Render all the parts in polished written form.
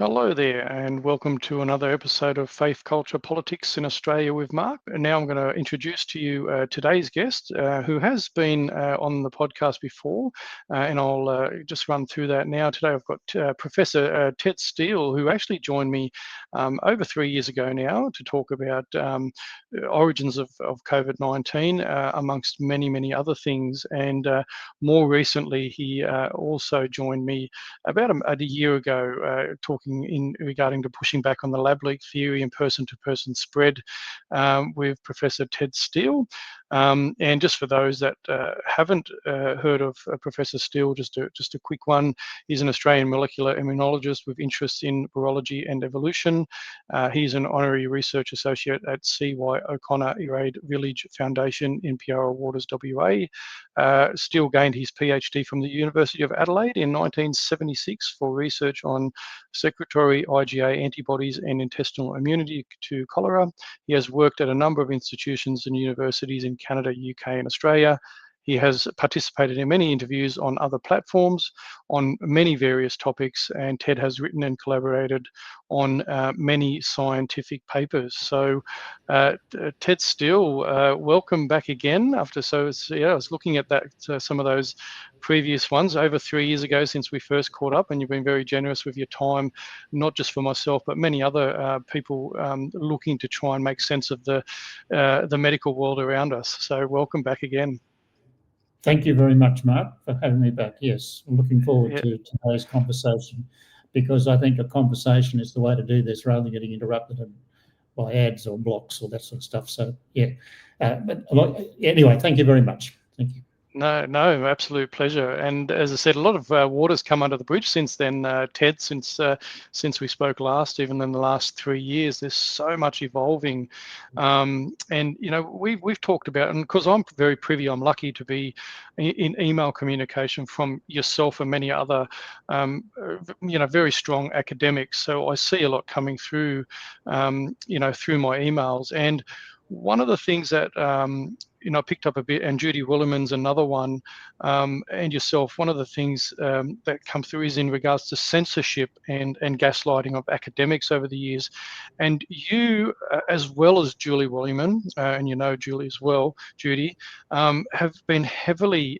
Hello there, and welcome to another episode of Faith, Culture, Politics in Australia with Mark. And now I'm going to introduce to you today's guest, who has been on the podcast before, and I'll just run through that now. Today I've got Professor Ted Steele, who actually joined me over 3 years ago now to talk about origins of COVID-19, amongst many, many other things. And more recently, he also joined me about a year ago talking regarding to pushing back on the lab leak theory and person-to-person spread with Professor Ted Steele. And just for those that haven't heard of Professor Steele, just a quick one. He's an Australian molecular immunologist with interests in virology and evolution. He's an honorary research associate at C.Y. O'Connor Irade Village Foundation in Piara Waters, WA. Steele gained his PhD from the University of Adelaide in 1976 for research on secretory IgA antibodies and intestinal immunity to cholera. He has worked at a number of institutions and universities in Canada, UK, and Australia. He has participated in many interviews on other platforms on many various topics, and Ted has written and collaborated on many scientific papers. So, Ted Steele, welcome back again. I was looking at that some of those previous ones over 3 years ago since we first caught up, and you've been very generous with your time, not just for myself, but many other people looking to try and make sense of the medical world around us. So, welcome back again. Thank you very much, Mark, for having me back. Yes, I'm looking forward to today's conversation, because I think a conversation is the way to do this rather than getting interrupted by ads or blocks or that sort of stuff. So, anyway, thank you very much. Thank you. No, absolute pleasure. And as I said, a lot of water's come under the bridge since then, Ted, since we spoke last. Even in the last 3 years, there's so much evolving. And, we've talked about, and because I'm very privy, I'm lucky to be in email communication from yourself and many other, very strong academics. So I see a lot coming through, through my emails. And one of the things that, I picked up a bit, and Judy Williman's another one, and yourself, one of the things that come through is in regards to censorship and gaslighting of academics over the years. And you, as well as Julie Williman, and Julie as well, Judy, have been heavily,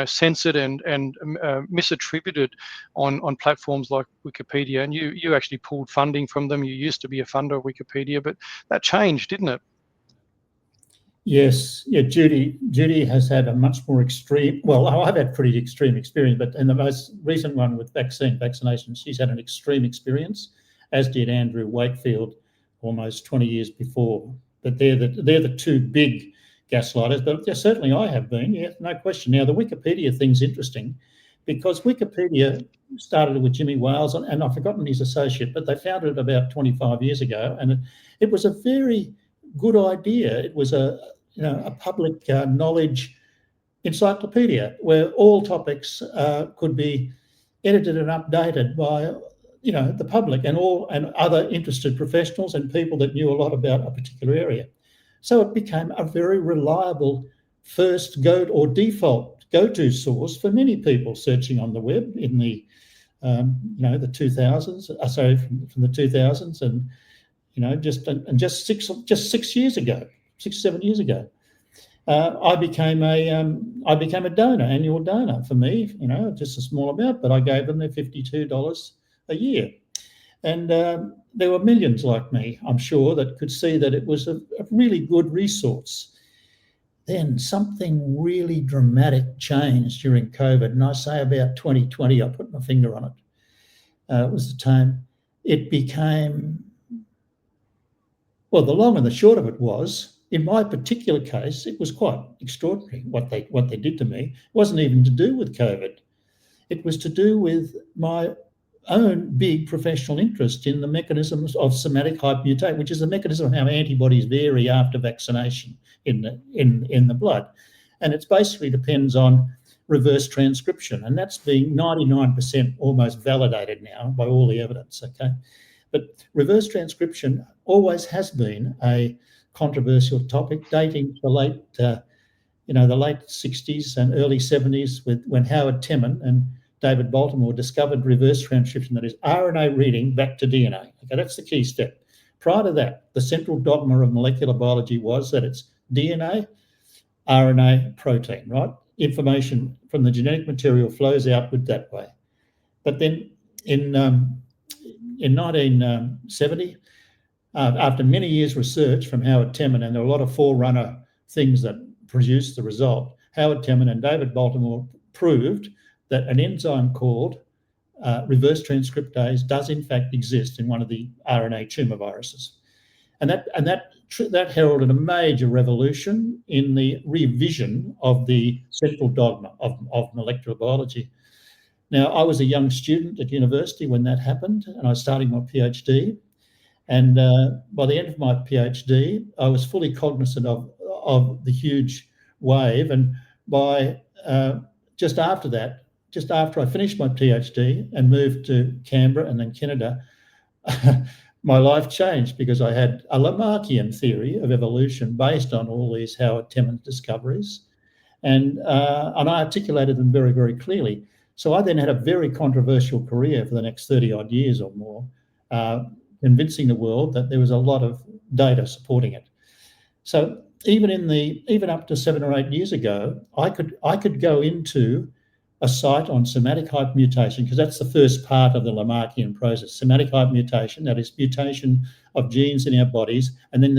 censored and misattributed on platforms like Wikipedia. And you actually pulled funding from them. You used to be a funder of Wikipedia, but that changed, didn't it? Yes, Judy has had a much more extreme, well, I've had pretty extreme experience, but in the most recent one with vaccination, she's had an extreme experience, as did Andrew Wakefield almost 20 years before. But they're the two big gaslighters, but certainly I have been, no question. Now, the Wikipedia thing's interesting, because Wikipedia started with Jimmy Wales, and I've forgotten his associate, but they founded it about 25 years ago, and it was a very good idea. It was a public knowledge encyclopedia where all topics could be edited and updated by the public and other interested professionals and people that knew a lot about a particular area. So it became a very reliable first default go-to source for many people searching on the web in the the 2000s. From the 2000s, and just 7 years ago, I became a donor, annual donor for me. Just a small amount, but I gave them their $52 a year, and there were millions like me, I'm sure, that could see that it was a really good resource. Then something really dramatic changed during COVID, and I say about 2020. I put my finger on it. It was the time it became. Well, the long and the short of it was, in my particular case, it was quite extraordinary what they did to me. It wasn't even to do with COVID. It was to do with my own big professional interest in the mechanisms of somatic hypermutation, which is the mechanism of how antibodies vary after vaccination in the blood. And it basically depends on reverse transcription, and that's being 99% almost validated now by all the evidence, okay? But reverse transcription always has been a controversial topic, dating to the late 60s and early 70s, when Howard Temin and David Baltimore discovered reverse transcription, that is RNA reading back to DNA. Okay, that's the key step. Prior to that, the central dogma of molecular biology was that it's DNA, RNA, protein, right? Information from the genetic material flows outward that way. But then in 1970, after many years' research from Howard Temin, and there were a lot of forerunner things that produced the result, Howard Temin and David Baltimore proved that an enzyme called reverse transcriptase does in fact exist in one of the RNA tumor viruses. And that heralded a major revolution in the revision of the central dogma of molecular biology. Now, I was a young student at university when that happened, and I was starting my PhD. And by the end of my PhD, I was fully cognizant of the huge wave. And by just after I finished my PhD and moved to Canberra and then Canada, my life changed, because I had a Lamarckian theory of evolution based on all these Howard Temin discoveries, and I articulated them very, very clearly. So I then had a very controversial career for the next 30 odd years or more, convincing the world that there was a lot of data supporting it. So even up to 7 or 8 years ago, I could go into a site on somatic hypermutation, because that's the first part of the Lamarckian process. Somatic hypermutation, that is mutation of genes in our bodies, and then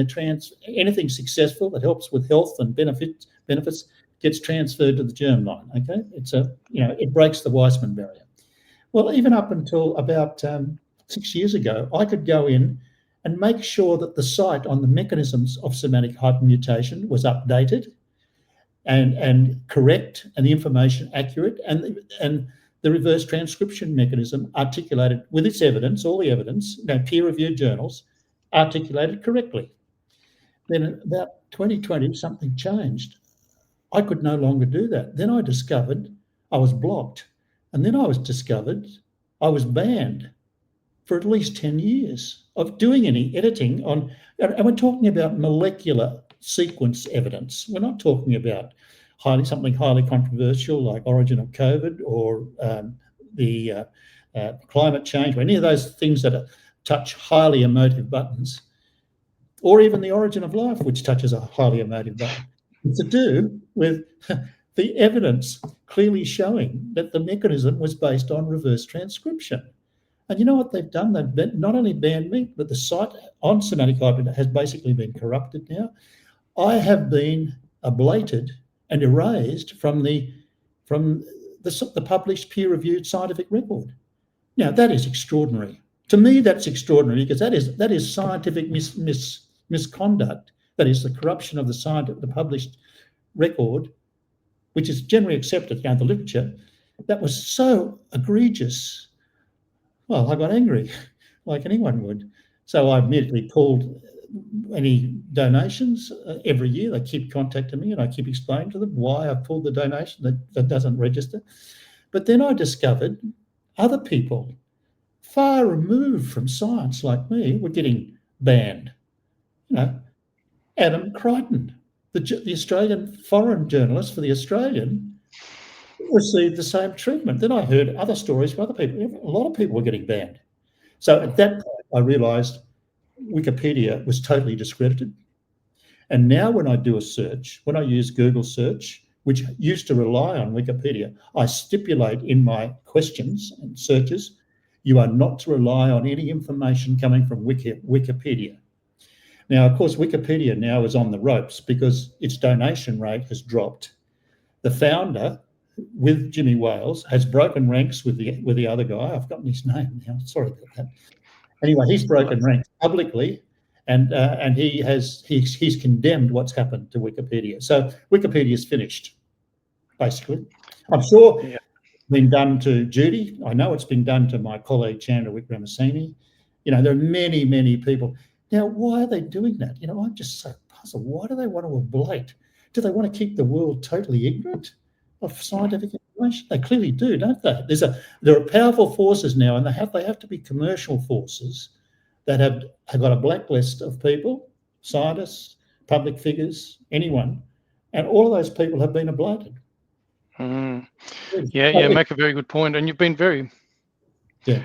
anything successful that helps with health and benefits gets transferred to the germline. Okay, it breaks the Weissman barrier. Well, even up until about 6 years ago, I could go in and make sure that the site on the mechanisms of somatic hypermutation was updated and correct, and the information accurate, and the reverse transcription mechanism articulated with its evidence, all the evidence, peer-reviewed journals, articulated correctly. Then in about 2020, something changed. I could no longer do that. Then I discovered I was blocked. And then I was discovered I was banned for at least 10 years of doing any editing on, and we're talking about molecular sequence evidence. We're not talking about something highly controversial like origin of COVID or the climate change, or any of those things that touch highly emotive buttons, or even the origin of life, which touches a highly emotive button. It's to do with the evidence clearly showing that the mechanism was based on reverse transcription. And you know what they've done? They've not only banned me, but the site on somatic hypermutation has basically been corrupted now. I have been ablated and erased from the published peer-reviewed scientific record. Now, that is extraordinary. To me, that's extraordinary, because that is scientific misconduct. That is the corruption of the published record, which is generally accepted in the literature. That was so egregious. Well, I got angry, like anyone would. So I immediately pulled any donations. Every year they keep contacting me, and I keep explaining to them why I pulled the donation that doesn't register. But then I discovered other people far removed from science like me were getting banned. Adam Crichton, the Australian foreign journalist for The Australian, received the same treatment. Then I heard other stories from other people. A lot of people were getting banned. So at that point, I realised Wikipedia was totally discredited. And now when I do a search, when I use Google search, which used to rely on Wikipedia, I stipulate in my questions and searches, you are not to rely on any information coming from Wikipedia. Now, of course, Wikipedia now is on the ropes because its donation rate has dropped. The founder, with Jimmy Wales, has broken ranks with the other guy. I've forgotten his name now. Sorry about that. Anyway, he's broken ranks publicly, and he's condemned what's happened to Wikipedia. So Wikipedia's finished, basically. I'm sure it's been done to Judy. I know it's been done to my colleague Chandra Wickramasinghe. There are many, many people. Now, why are they doing that? I'm just so puzzled. Why do they want to ablate? Do they want to keep the world totally ignorant of scientific information? They clearly do, don't they? There are powerful forces now, and they have to be commercial forces that have got a blacklist of people, scientists, public figures, anyone, and all of those people have been ablated. Mm. Yeah, make a very good point, and you've been very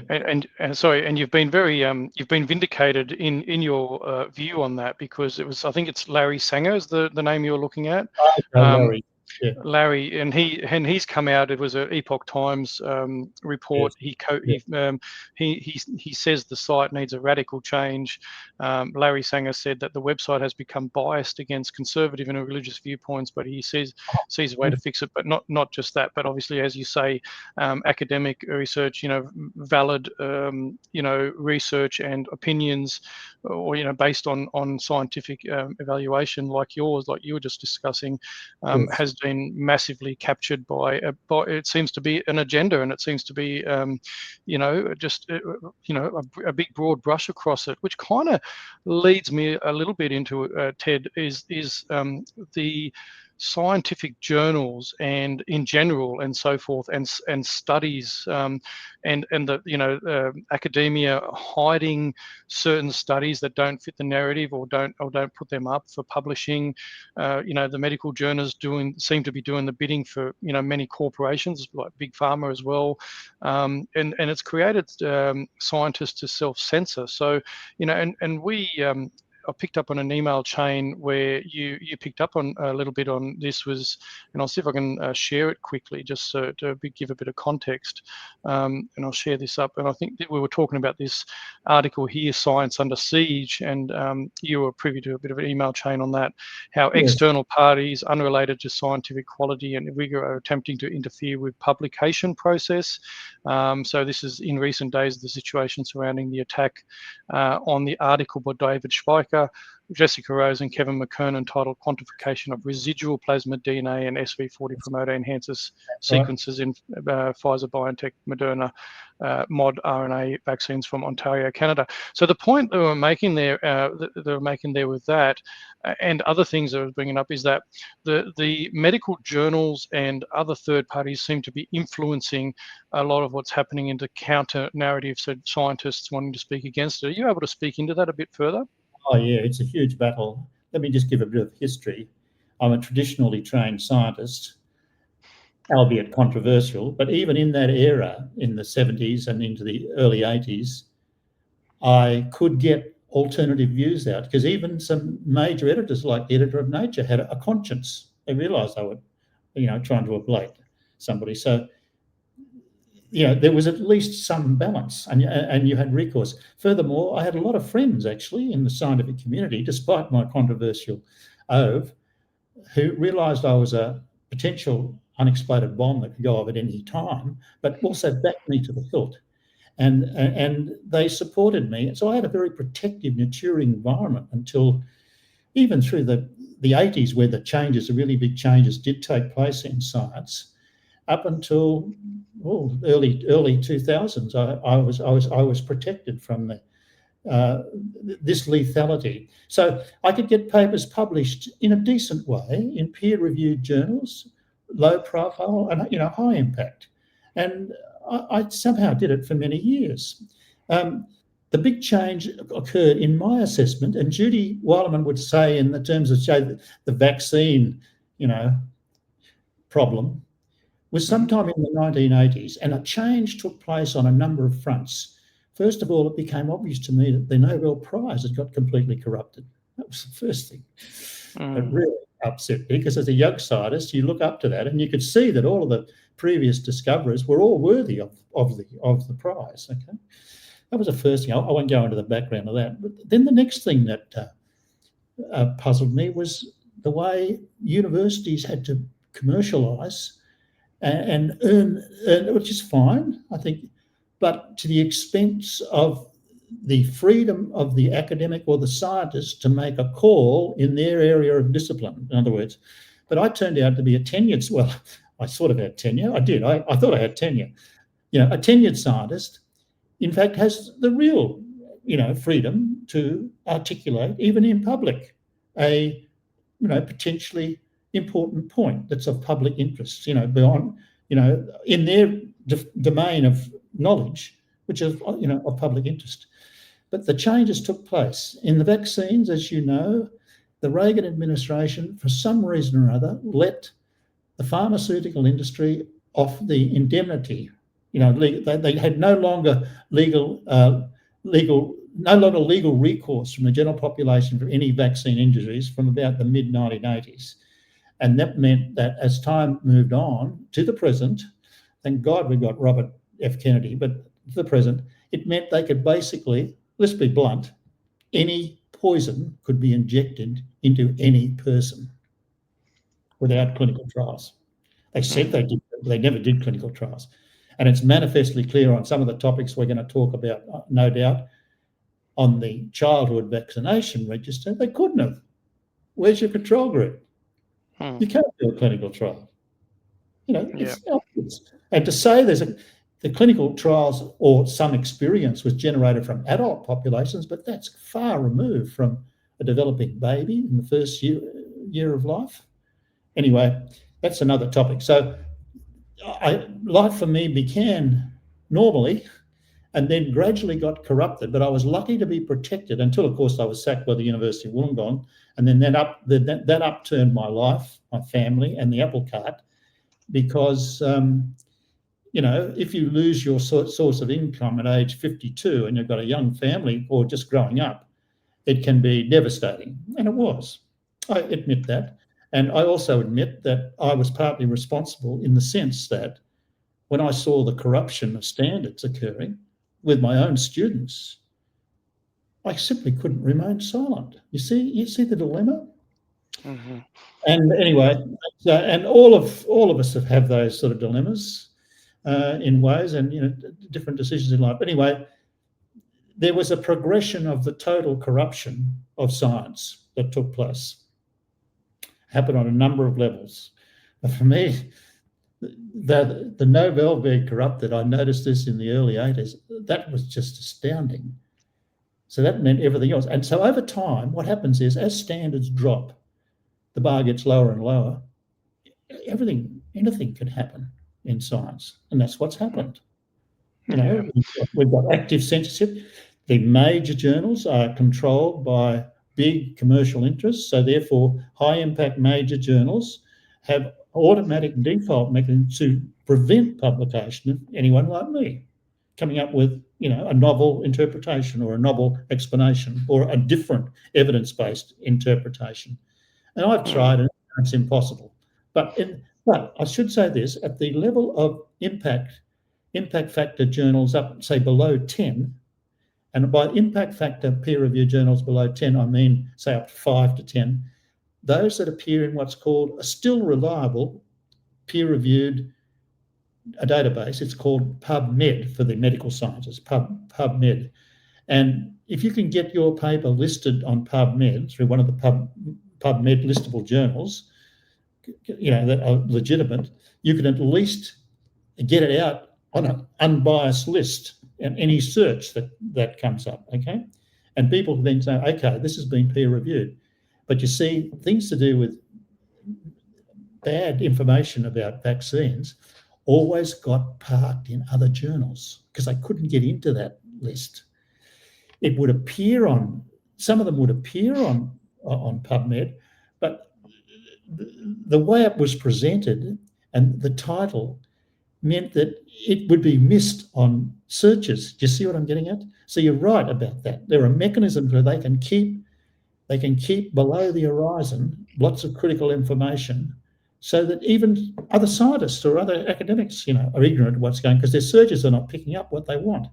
and sorry, and you've been very you've been vindicated in your view on that, because I think it's Larry Sanger is the name you're looking at. Larry. Yeah. Larry, and he's come out. It was an Epoch Times report. Yes. He says the site needs a radical change. Larry Sanger said that the website has become biased against conservative and religious viewpoints, but he sees a way to fix it. But not just that, but obviously, as you say, academic research, valid research and opinions, or based on scientific evaluation like yours, like you were just discussing, has been massively captured by it seems to be an agenda, and it seems to be just a big broad brush across it, which kind of leads me a little bit into Ted, is the scientific journals and in general and so forth, and studies, and the academia hiding certain studies that don't fit the narrative, or don't put them up for publishing. The medical journals seem to be doing the bidding for many corporations like Big Pharma as well, and it's created scientists to self-censor. So and we I picked up on an email chain where you picked up on a little bit on this, and I'll see if I can share it quickly, just to give a bit of context, and I'll share this up. And I think that we were talking about this article here, Science Under Siege, and you were privy to a bit of an email chain on that, how external parties unrelated to scientific quality and rigor are attempting to interfere with publication process. So this is in recent days, the situation surrounding the attack on the article by David Speicher, Jessica Rose and Kevin McKern, entitled Quantification of Residual Plasma DNA and SV40 Promoter Enhancers Sequences in Pfizer, BioNTech, Moderna, mod RNA vaccines from Ontario, Canada. So the point they were making there, with that, and other things that I was bringing up, is that the medical journals and other third parties seem to be influencing a lot of what's happening into counter narratives, so scientists wanting to speak against it. Are you able to speak into that a bit further? Oh yeah, it's a huge battle. Let me just give a bit of history. I'm a traditionally trained scientist, albeit controversial, but even in that era, in the 70s and into the early 80s, I could get alternative views out, because even some major editors like the editor of Nature had a conscience. They realised they were, trying to ablate somebody. So, there was at least some balance, and you had recourse. Furthermore, I had a lot of friends actually in the scientific community, despite my controversial oath, who realised I was a potential unexploded bomb that could go off at any time, but also backed me to the hilt. And they supported me. So I had a very protective, nurturing environment until even through the 80s, where the really big changes did take place in science, up until early 2000s. I was protected from this lethality. So I could get papers published in a decent way in peer-reviewed journals, low profile and high impact. And I somehow did it for many years. The big change occurred in my assessment, and Judy Weilerman would say, in the terms of the vaccine, problem, was sometime in the 1980s, and a change took place on a number of fronts. First of all, it became obvious to me that the Nobel Prize had got completely corrupted. That was the first thing. It really upset me, because as a young scientist, you look up to that, and you could see that all of the previous discoverers were all worthy of the prize. Okay, that was the first thing. I won't go into the background of that. But then the next thing that puzzled me was the way universities had to commercialise and earn, which is fine, I think, but to the expense of the freedom of the academic or the scientist to make a call in their area of discipline, in other words. But I turned out to be a tenured, well, I sort of had tenure. I did. I thought I had tenure. A tenured scientist, in fact, has the real, freedom to articulate, even in public, a, potentially important point that's of public interest, beyond, in their domain of knowledge, which is, of public interest. But the changes took place in the vaccines, as you know. The Reagan administration, for some reason or other, let the pharmaceutical industry off the indemnity. They had no longer legal recourse from the general population for any vaccine injuries from about the mid-1980s. And that meant that as time moved on to the present, thank God we got Robert F. Kennedy, but to the present, it meant they could basically, let's be blunt, any poison could be injected into any person without clinical trials. They said they did, but they never did clinical trials. And it's manifestly clear on some of the topics we're going to talk about, no doubt, on the childhood vaccination register. They couldn't have. Where's your control group? You can't do a clinical trial. It's obvious. And to say the clinical trials or some experience was generated from adult populations, but that's far removed from a developing baby in the first year of life. Anyway, that's another topic. So life for me began normally and then gradually got corrupted, but I was lucky to be protected until, of course, I was sacked by the University of Wollongong, and then that upturned my life, my family, and the apple cart, because if you lose your source of income at age 52 and you've got a young family or just growing up, it can be devastating, and it was. I admit that. And I also admit that I was partly responsible in the sense that when I saw the corruption of standards occurring with my own students, I simply couldn't remain silent. You see the dilemma? Mm-hmm. And anyway, and all of us have those sort of dilemmas in ways, and different decisions in life. Anyway, there was a progression of the total corruption of science that took place. Happened on a number of levels. But for me, the Nobel being corrupted, I noticed this in the early 80s, that was just astounding. So that meant everything else. And so over time, what happens is as standards drop, the bar gets lower and lower, anything can happen in science. And that's what's happened. We've got active censorship. The major journals are controlled by big commercial interests, so therefore high-impact major journals have automatic default mechanisms to prevent publication of anyone like me coming up with a novel interpretation or a novel explanation or a different evidence-based interpretation. And I've tried it, and it's impossible. But I should say this, at the level of impact factor journals up, say, below 10, and by impact factor peer-reviewed journals below 10, I mean, say, up to 5 to 10, those that appear in what's called a still reliable peer-reviewed database. It's called PubMed for the medical sciences, PubMed. And if you can get your paper listed on PubMed through one of the PubMed listable journals, that are legitimate, you can at least get it out on an unbiased list and any search that comes up, okay? And people then say, okay, this has been peer reviewed. But you see, things to do with bad information about vaccines always got parked in other journals because they couldn't get into that list. It would appear some of them would appear on PubMed, but the way it was presented and the title meant that it would be missed on searches. Do you see what I'm getting at? So you're right about that. There are mechanisms where they can keep below the horizon lots of critical information so that even other scientists or other academics, are ignorant of what's going on because their searches are not picking up what they want.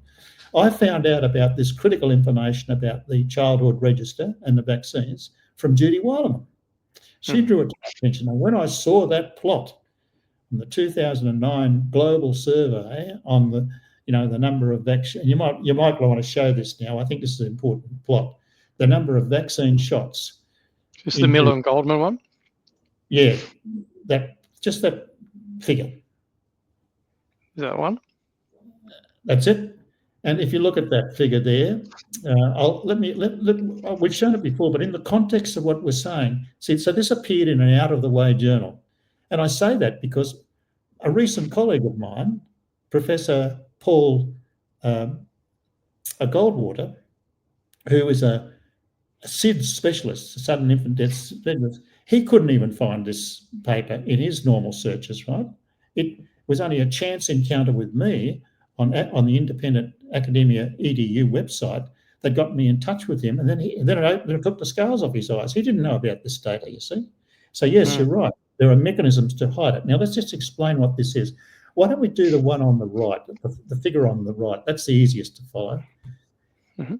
I found out about this critical information about the childhood register and the vaccines from Judy Weilerman. She drew it to my attention. And when I saw that plot in the 2009 global survey on the number of vaccines, you might want to show this now. I think this is an important plot. The number of vaccine shots. Is the Miller and Goldman one? Yeah, that figure. Is that one? That's it. And if you look at that figure there, we've shown it before, but in the context of what we're saying, so this appeared in an out-of-the-way journal. And I say that because a recent colleague of mine, Professor Paul Goldwater, who is a SIDS specialist, a sudden infant death specialist, He couldn't even find this paper in his normal searches, right? It was only a chance encounter with me on the Independent Academia EDU website that got me in touch with him, and then it took the scales off his eyes. He didn't know about this data, you see. So yes, you're right. There are mechanisms to hide it. Now let's just explain what this is. Why don't we do the one on the right, the figure on the right? That's the easiest to follow. Mm-hmm.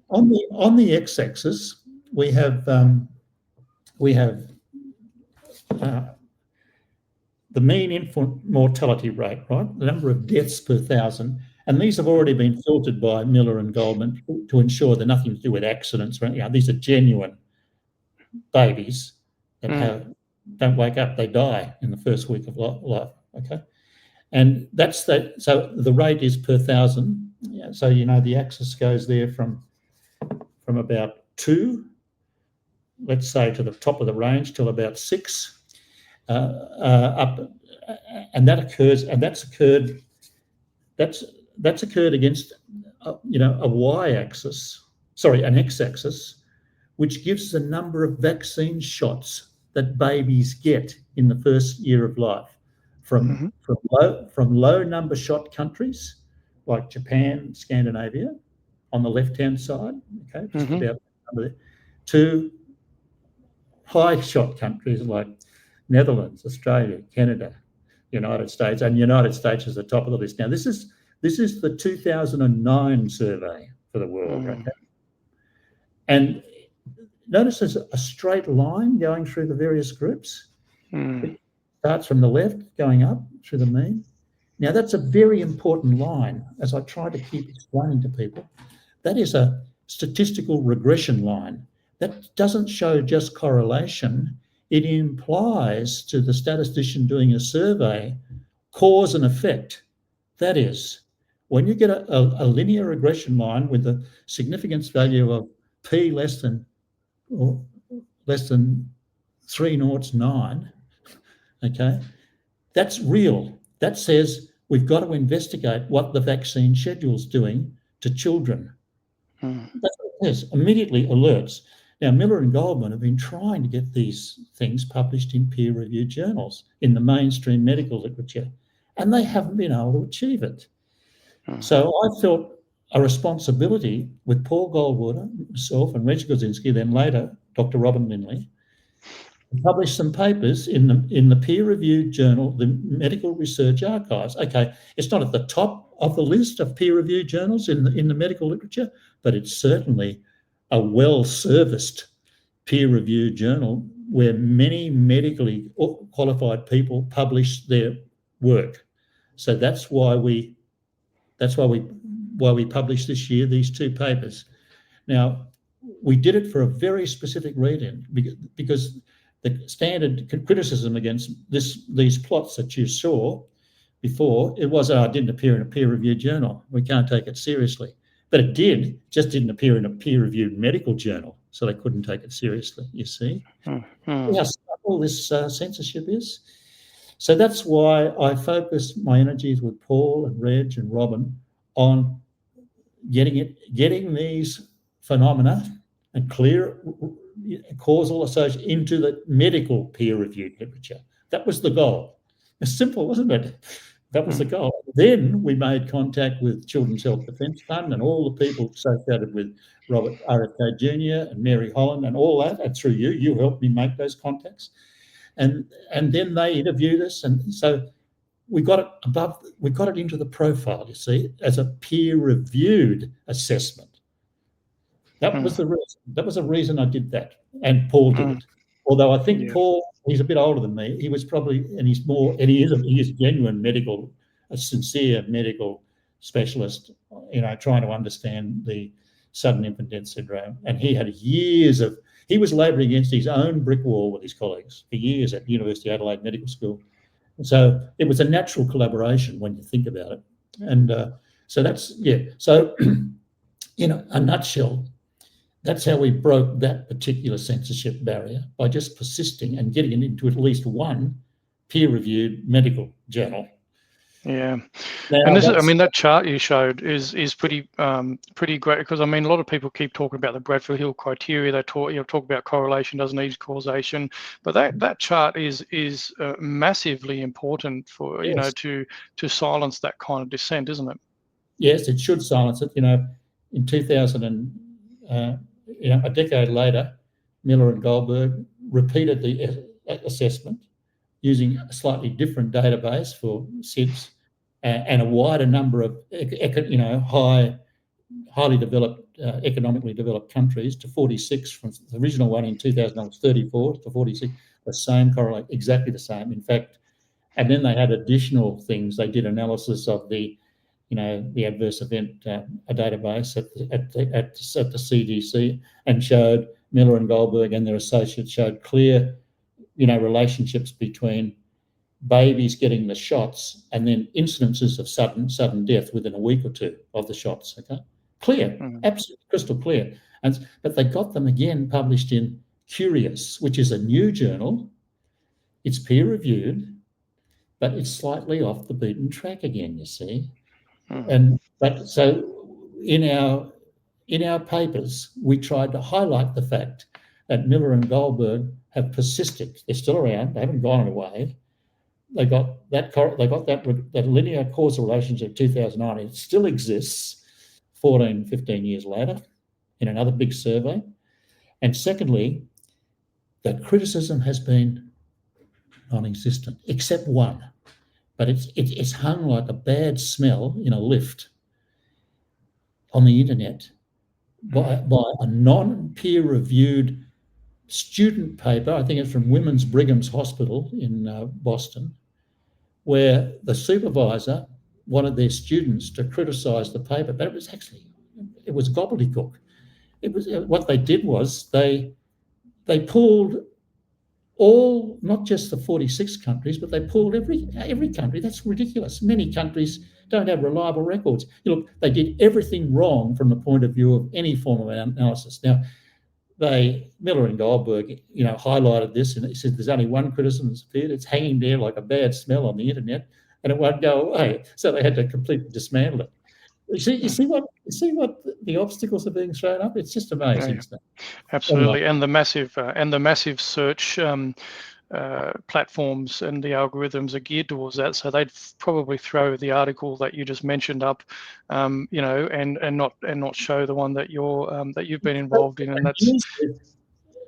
On the x-axis, we have the mean infant mortality rate, right? The number of deaths per thousand. And these have already been filtered by Miller and Goldman to ensure they're nothing to do with accidents. Right? These are genuine babies that don't wake up, they die in the first week of life, okay? And that's that. So the rate is per thousand. Yeah, so, the axis goes there from about 2, let's say, to the top of the range till about 6, up, and that's occurred against a y-axis, an x-axis, which gives the number of vaccine shots that babies get in the first year of life from low number shot countries like Japan, Scandinavia, on the left-hand side, okay, just about there, to high shot countries like Netherlands, Australia, Canada, United States, and United States is the top of the list. Now, this is the 2009 survey for the world, okay? And notice there's a straight line going through the various groups. It starts from the left, going up through the mean. Now, that's a very important line, as I try to keep explaining to people. That is a statistical regression line. That doesn't show just correlation. It implies to the statistician doing a survey cause and effect. That is, when you get a linear regression line with a significance value of p less than 3.09, okay, that's real. That says we've got to investigate what the vaccine schedule's doing to children. That's what it says, immediately alerts. Now, Miller and Goldman have been trying to get these things published in peer-reviewed journals in the mainstream medical literature, and they haven't been able to achieve it. So I felt a responsibility with Paul Goldwater, myself, and Reg Gorzinski, then later Dr. Robin Linley, to publish some papers in the peer-reviewed journal, the Medical Research Archives. Okay, it's not at the top of the list of peer-reviewed journals in the medical literature, but it's certainly a well-serviced peer-reviewed journal where many medically qualified people publish their work. So that's why we published this year these 2 papers. Now, we did it for a very specific reason, because the standard criticism against these plots that you saw before, it was, it didn't appear in a peer-reviewed journal. We can't take it seriously. But it did, just didn't appear in a peer-reviewed medical journal, so they couldn't take it seriously, you see. See how subtle this censorship is? So that's why I focused my energies with Paul and Reg and Robin on getting these phenomena and clear causal association into the medical peer-reviewed literature. That was the goal. It's simple, wasn't it? That was the goal. Then we made contact with Children's Health Defence Fund and all the people associated with Robert RFK Jr. and Mary Holland and all that. And through you helped me make those contacts. And then they interviewed us, and so we got it into the profile, you see, as a peer-reviewed assessment. That was the reason. That was the reason I did that, and Paul did it. Although I think Paul, he's a bit older than me. He was probably, and he is a genuine a sincere medical specialist, trying to understand the sudden infant death syndrome. And he had years he was labouring against his own brick wall with his colleagues for years at University of Adelaide Medical School. And so it was a natural collaboration when you think about it. And so that's, So in a nutshell, that's how we broke that particular censorship barrier, by just persisting and getting it into at least one peer-reviewed medical journal. Yeah, Now, and this is, I that's mean, that chart you showed is pretty great, because I mean, a lot of people keep talking about the Bradford Hill criteria. They talk about correlation doesn't need causation, but that chart is massively important for yes, to silence that kind of dissent, isn't it? yes, it should silence it. In 2000 and a decade later, Miller and Goldberg repeated the assessment using a slightly different database for SIDS and a wider number of highly developed, economically developed countries to 46 from the original one in 2000 was 34 to 46. The same correlate, exactly the same. In fact, and then they had additional things. They did analysis of the adverse event a database at the CDC, and showed Miller and Goldberg and their associates showed clear relationships between babies getting the shots and then incidences of sudden death within a week or two of the shots. Okay, clear, absolutely crystal clear. But they got them again published in Curious, which is a new journal. It's peer reviewed, but it's slightly off the beaten track again. You see, but so in our papers we tried to highlight the fact that Miller and Goldberg have persisted. They're still around. They haven't gone away. They got that linear causal relationship 2009. It still exists 14, 15 years later in another big survey. And secondly, the criticism has been non-existent, except one. But it's hung like a bad smell in a lift on the internet by a non-peer-reviewed student paper. I think it's from Women's Brigham's Hospital in Boston, where the supervisor wanted their students to criticise the paper, but it was gobbledygook. It was what they did was they pulled all, not just the 46 countries, but they pulled every country. That's ridiculous. Many countries don't have reliable records. Look, they did everything wrong from the point of view of any form of analysis. Now, Miller and Goldberg, highlighted this, and he said there's only one criticism that's appeared. It's hanging there like a bad smell on the internet, and it won't go away. So they had to completely dismantle it. You see what the obstacles are being thrown up. It's just amazing. Yeah, absolutely, and the massive search platforms and the algorithms are geared towards that. So they'd probably throw the article that you just mentioned up, and not show the one that you've been involved in, and that's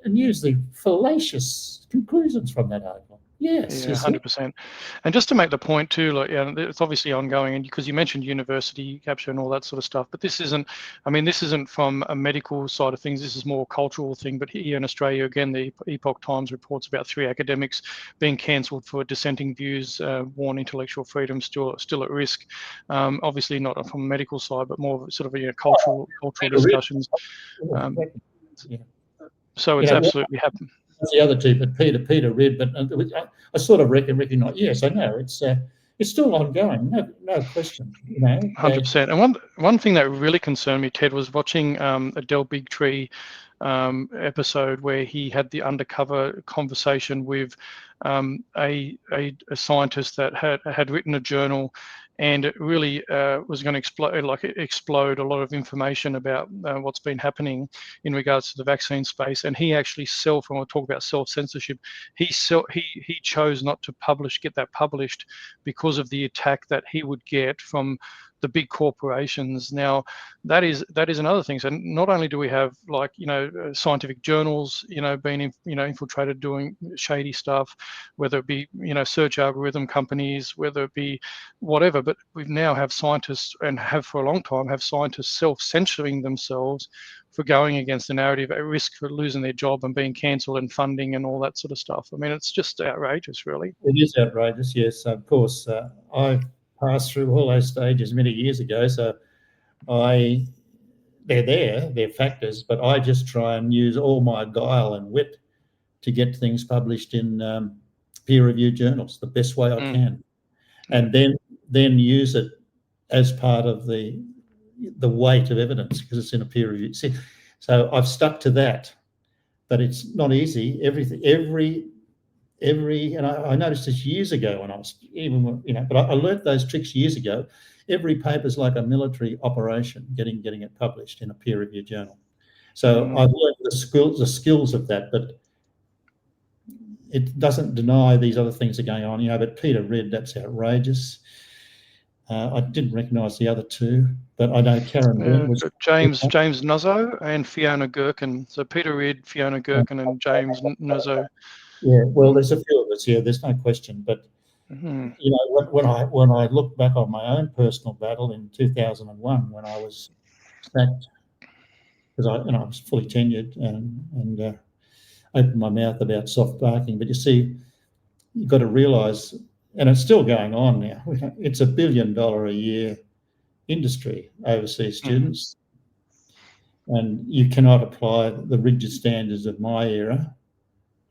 use the fallacious conclusions from that article. Yes, yeah, 100%. And just to make the point too, like, it's obviously ongoing, and because you mentioned university capture and all that sort of stuff, but this isn't from a medical side of things. This is more a cultural thing. But here in Australia, again, the Epoch Times reports about 3 academics being cancelled for dissenting views, warn intellectual freedom still at risk. Obviously not from a medical side, but more sort of cultural discussions. So it's absolutely happened. The other two, but Peter read, but I sort of recognize. Yes, I know it's still ongoing, no question. 100%. And one thing that really concerned me, Ted, was watching a Del Bigtree episode where he had the undercover conversation with a scientist that had written a journal, and it really was going to explode a lot of information about what's been happening in regards to the vaccine space. And he actually when we talk about self-censorship, he chose not to get that published because of the attack that he would get from the big corporations. Now, that is another thing. So not only do we have scientific journals, being infiltrated doing shady stuff, whether it be search algorithm companies, whether it be whatever, but we now have scientists, and have for a long time have scientists self-censoring themselves for going against the narrative, at risk for losing their job and being cancelled and funding and all that sort of stuff. I mean, it's just outrageous, really. It is outrageous, yes. Of course, I passed through all those stages many years ago, so they're factors, but I just try and use all my guile and wit to get things published in peer-reviewed journals the best way I can, and then use it as part of the weight of evidence, because it's in a peer review. So I've stuck to that, but it's not easy. and I noticed this years ago when I was but I learnt those tricks years ago. Every paper's like a military operation, getting it published in a peer-reviewed journal. So I've learned the skills of that, but it doesn't deny these other things are going on. But Peter Ridd, that's outrageous. I didn't recognise the other two, but I know Karen Brent was James Nuzzo and Fiona Gherkin. So Peter Ridd, Fiona Gherkin, and James Nuzzo. Yeah, well, there's a few of us. Yeah, there's no question. But when I look back on my own personal battle in 2001, when I was sacked because I was fully tenured and opened my mouth about soft barking. But you see, you've got to realise, and it's still going on now. It's $1 billion a year industry, overseas students, and you cannot apply the rigid standards of my era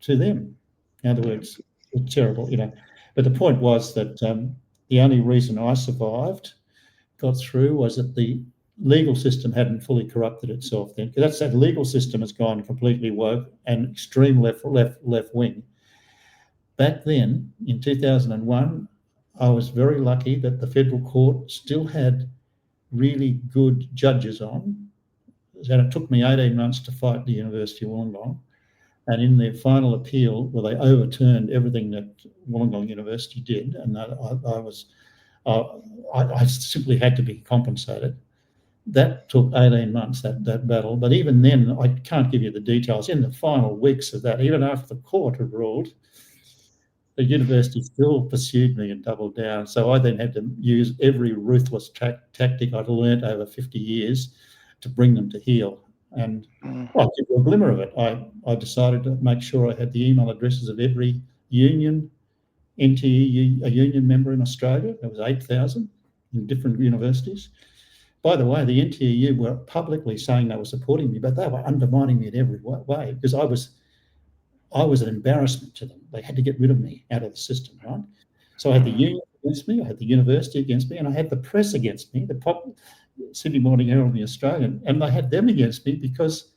to them. In other words, it's terrible, But the point was that the only reason I survived, got through, was that the legal system hadn't fully corrupted itself then. Because that legal system has gone completely woke and extreme left wing. Back then, in 2001, I was very lucky that the federal court still had really good judges on. And it took me 18 months to fight the University of Wollongong. And in their final appeal, where they overturned everything that Wollongong University did, and I simply had to be compensated. That took 18 months, that battle. But even then, I can't give you the details. In the final weeks of that, even after the court had ruled, the university still pursued me and doubled down. So I then had to use every ruthless tactic I'd learnt over 50 years to bring them to heel. And I'll give you a glimmer of it. I decided to make sure I had the email addresses of every union, NTE, a union member in Australia. There was 8,000 in different universities. By the way, the NTEU were publicly saying they were supporting me, but they were undermining me in every way because I was an embarrassment to them. They had to get rid of me out of the system, right? So I had the union against me, I had the university against me, and I had the press against me, the Sydney Morning Herald and the Australian, and they had them against me because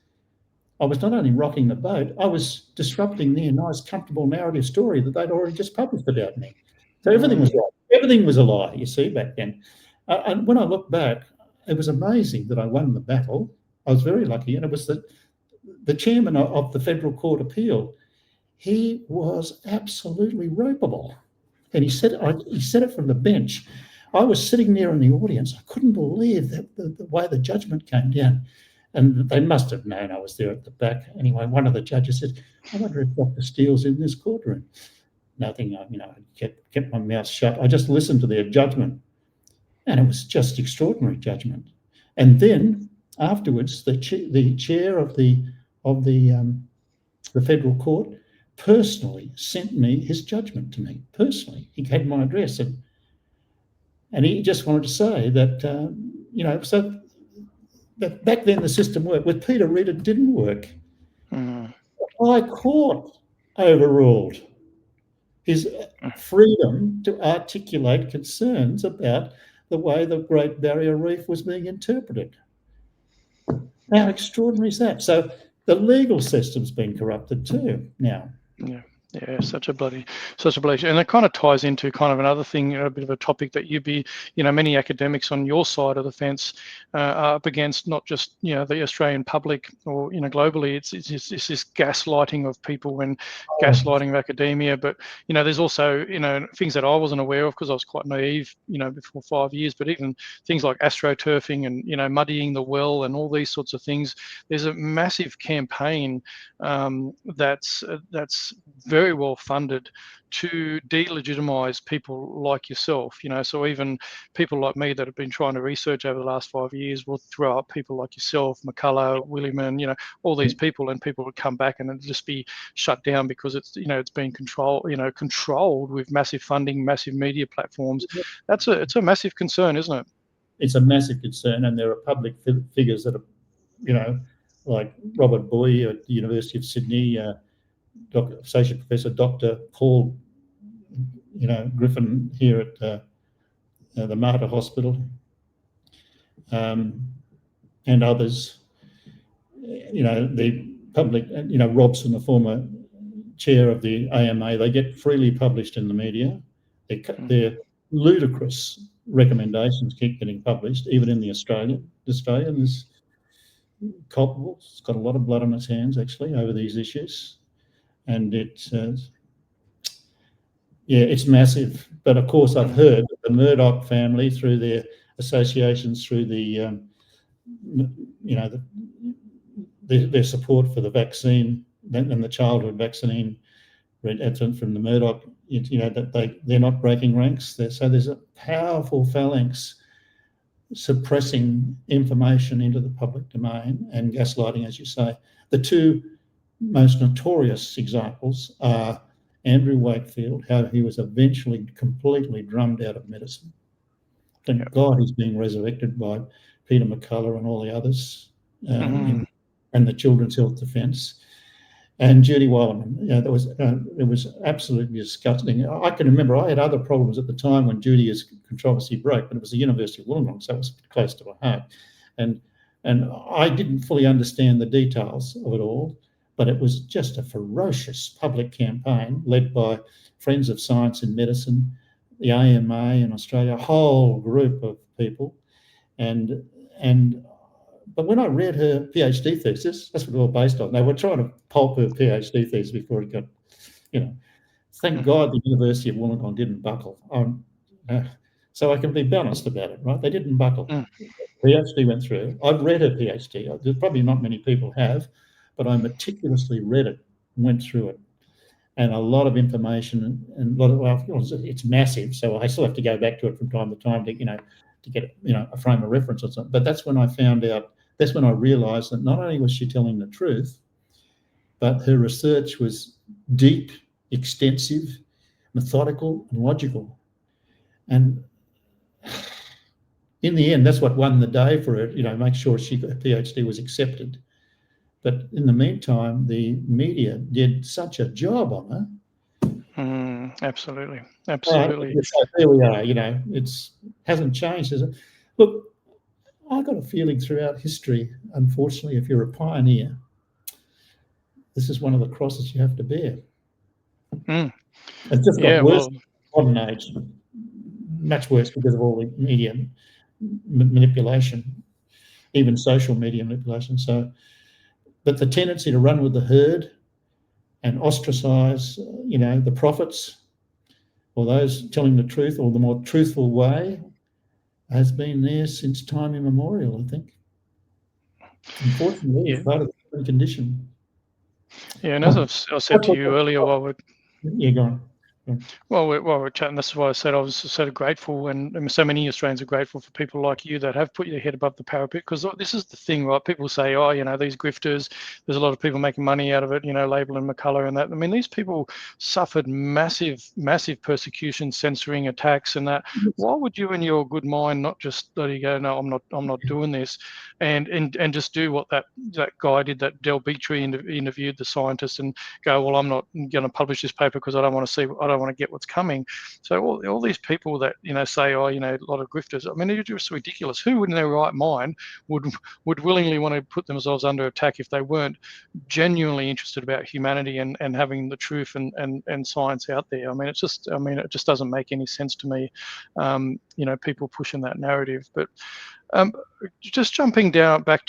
I was not only rocking the boat, I was disrupting their nice, comfortable narrative story that they'd already just published about me. So everything was right. Everything was a lie, you see, back then. And when I look back, it was amazing that I won the battle. I was very lucky, and it was the chairman of the Federal Court Appeal. He was absolutely ropeable, and he said it from the bench. I was sitting there in the audience. I couldn't believe that the way the judgment came down, and they must have known I was there at the back. Anyway, one of the judges said, "I wonder if Dr. Steele's in this courtroom." Nothing. I kept my mouth shut. I just listened to their judgment, and it was just extraordinary judgment. And then afterwards, the chair of the Federal Court personally sent me his judgment to me. Personally, he had my address, and he just wanted to say that so that back then the system worked. With Peter Ridd, it didn't work. High Court overruled his freedom to articulate concerns about the way the Great Barrier Reef was being interpreted. How extraordinary is that? So the legal system's been corrupted too now. Yeah, such a bloody, and it kind of ties into kind of another thing, a bit of a topic that many academics on your side of the fence are up against, not just the Australian public or globally. It's this gaslighting of people and gaslighting of academia. But there's also things that I wasn't aware of because I was quite naive before 5 years. But even things like astroturfing and muddying the well and all these sorts of things. There's a massive campaign that's very well funded to delegitimize people like yourself, so even people like me that have been trying to research over the last 5 years will throw up people like yourself, McCullough, Williman, all these people, and people would come back and it'd just be shut down because it's it's being controlled with massive funding, massive media platforms. It's a massive concern, isn't it? It's a massive concern, and there are public figures that are like Robert Boy at the University of Sydney, Associate Professor Dr. Paul, Griffin here at the Mater Hospital, and others. The public, Robson, the former chair of the AMA. They get freely published in the media. Their ludicrous recommendations keep getting published, even in the Australian. The Australian is culpable. It's got a lot of blood on its hands, actually, over these issues. And it's massive. But of course, I've heard that the Murdoch family, through their associations, through the their support for the vaccine and the childhood vaccine from the Murdoch, that they're not breaking ranks. So there's a powerful phalanx suppressing information into the public domain and gaslighting, as you say. The two most notorious examples are Andrew Wakefield, how he was eventually completely drummed out of medicine. Thank God he's being resurrected by Peter McCullough and all the others, and the Children's Health Defence. And Judy Wileman, it was absolutely disgusting. I can remember I had other problems at the time when Judy's controversy broke, but it was the University of Wollongong, so it was close to my heart. And I didn't fully understand the details of it all, but it was just a ferocious public campaign led by Friends of Science in Medicine, the AMA in Australia, a whole group of people. But when I read her PhD thesis, that's what it was based on. They were trying to pulp her PhD thesis before it got, thank God the University of Wollongong didn't buckle. So I can be balanced about it, right? They didn't buckle. PhD went through. I've read her PhD. There's probably not many people have, but I meticulously read it, went through it. And a lot of information and a lot of, it's massive. So I still have to go back to it from time to time to get a frame of reference or something. But that's when I found out, that's when I realised that not only was she telling the truth, but her research was deep, extensive, methodical, and logical. And in the end, that's what won the day for her, make sure her PhD was accepted. But in the meantime, the media did such a job on her. Absolutely. So there we are, it hasn't changed, has it? Look, I got a feeling throughout history, unfortunately, if you're a pioneer, this is one of the crosses you have to bear. It's just got worse in the modern age, much worse because of all the media manipulation, even social media manipulation. But the tendency to run with the herd and ostracize, the prophets or those telling the truth or the more truthful way has been there since time immemorial, I think. Unfortunately, it's part of the human condition. Yeah, and as I said to you earlier, go on. Well, while we're chatting, this is why I said I was so grateful, and so many Australians are grateful for people like you that have put your head above the parapet. Because this is the thing, right? People say, these grifters, there's a lot of people making money out of it, labeling McCullough and that. I mean, these people suffered massive persecution, censoring, attacks, and that. Why would you, in your good mind, not just let you go? No, I'm not doing this, and just do what that guy did, that Del Beatry interviewed the scientist, and go, well, I'm not going to publish this paper because I don't want to get what's coming. So all these people that say, a lot of grifters, I mean, they're just ridiculous. Who in their right mind would willingly want to put themselves under attack if they weren't genuinely interested about humanity and having the truth and science out there? I mean, it just doesn't make any sense to me. People pushing that narrative. But just jumping back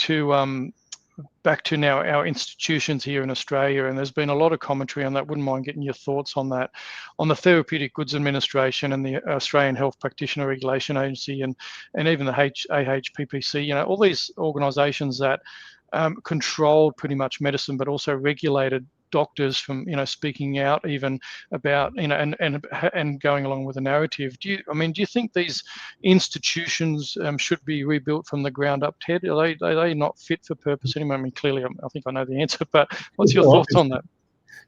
to now our institutions here in Australia, and there's been a lot of commentary on that. Wouldn't mind getting your thoughts on that, on the Therapeutic Goods Administration and the Australian Health Practitioner Regulation Agency, and even the AHPPC. All these organisations that controlled pretty much medicine, but also regulated doctors from speaking out even about and going along with the narrative. Do you think these institutions should be rebuilt from the ground up, Ted? Are they not fit for purpose anymore? I mean, clearly I think I know the answer, but what's your thoughts on that?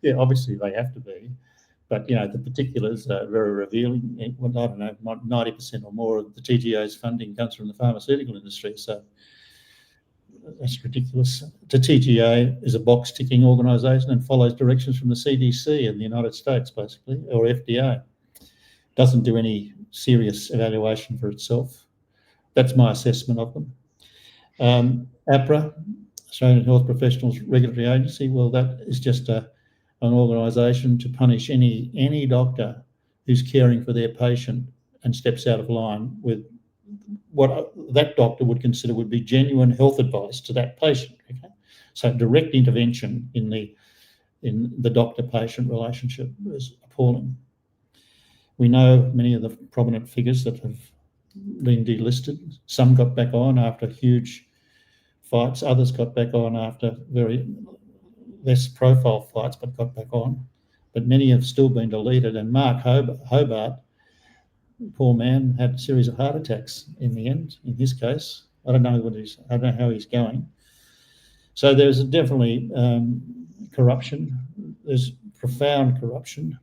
Yeah, obviously they have to be, but the particulars are very revealing. Well, I don't know, 90% or more of the TGA's funding comes from the pharmaceutical industry, so that's ridiculous. The TGA is a box-ticking organisation and follows directions from the CDC in the United States, basically, or FDA. Doesn't do any serious evaluation for itself. That's my assessment of them. APRA, Australian Health Professionals Regulatory Agency, well, that is just a an organisation to punish any doctor who's caring for their patient and steps out of line with what that doctor would consider would be genuine health advice to that patient. Okay? So direct intervention in the doctor-patient relationship is appalling. We know many of the prominent figures that have been delisted. Some got back on after huge fights. Others got back on after very less profile fights, but got back on. But many have still been deleted. And Mark Hobart, poor man, had a series of heart attacks in the end. In his case, I don't know how he's going. So there's definitely corruption. There's profound corruption,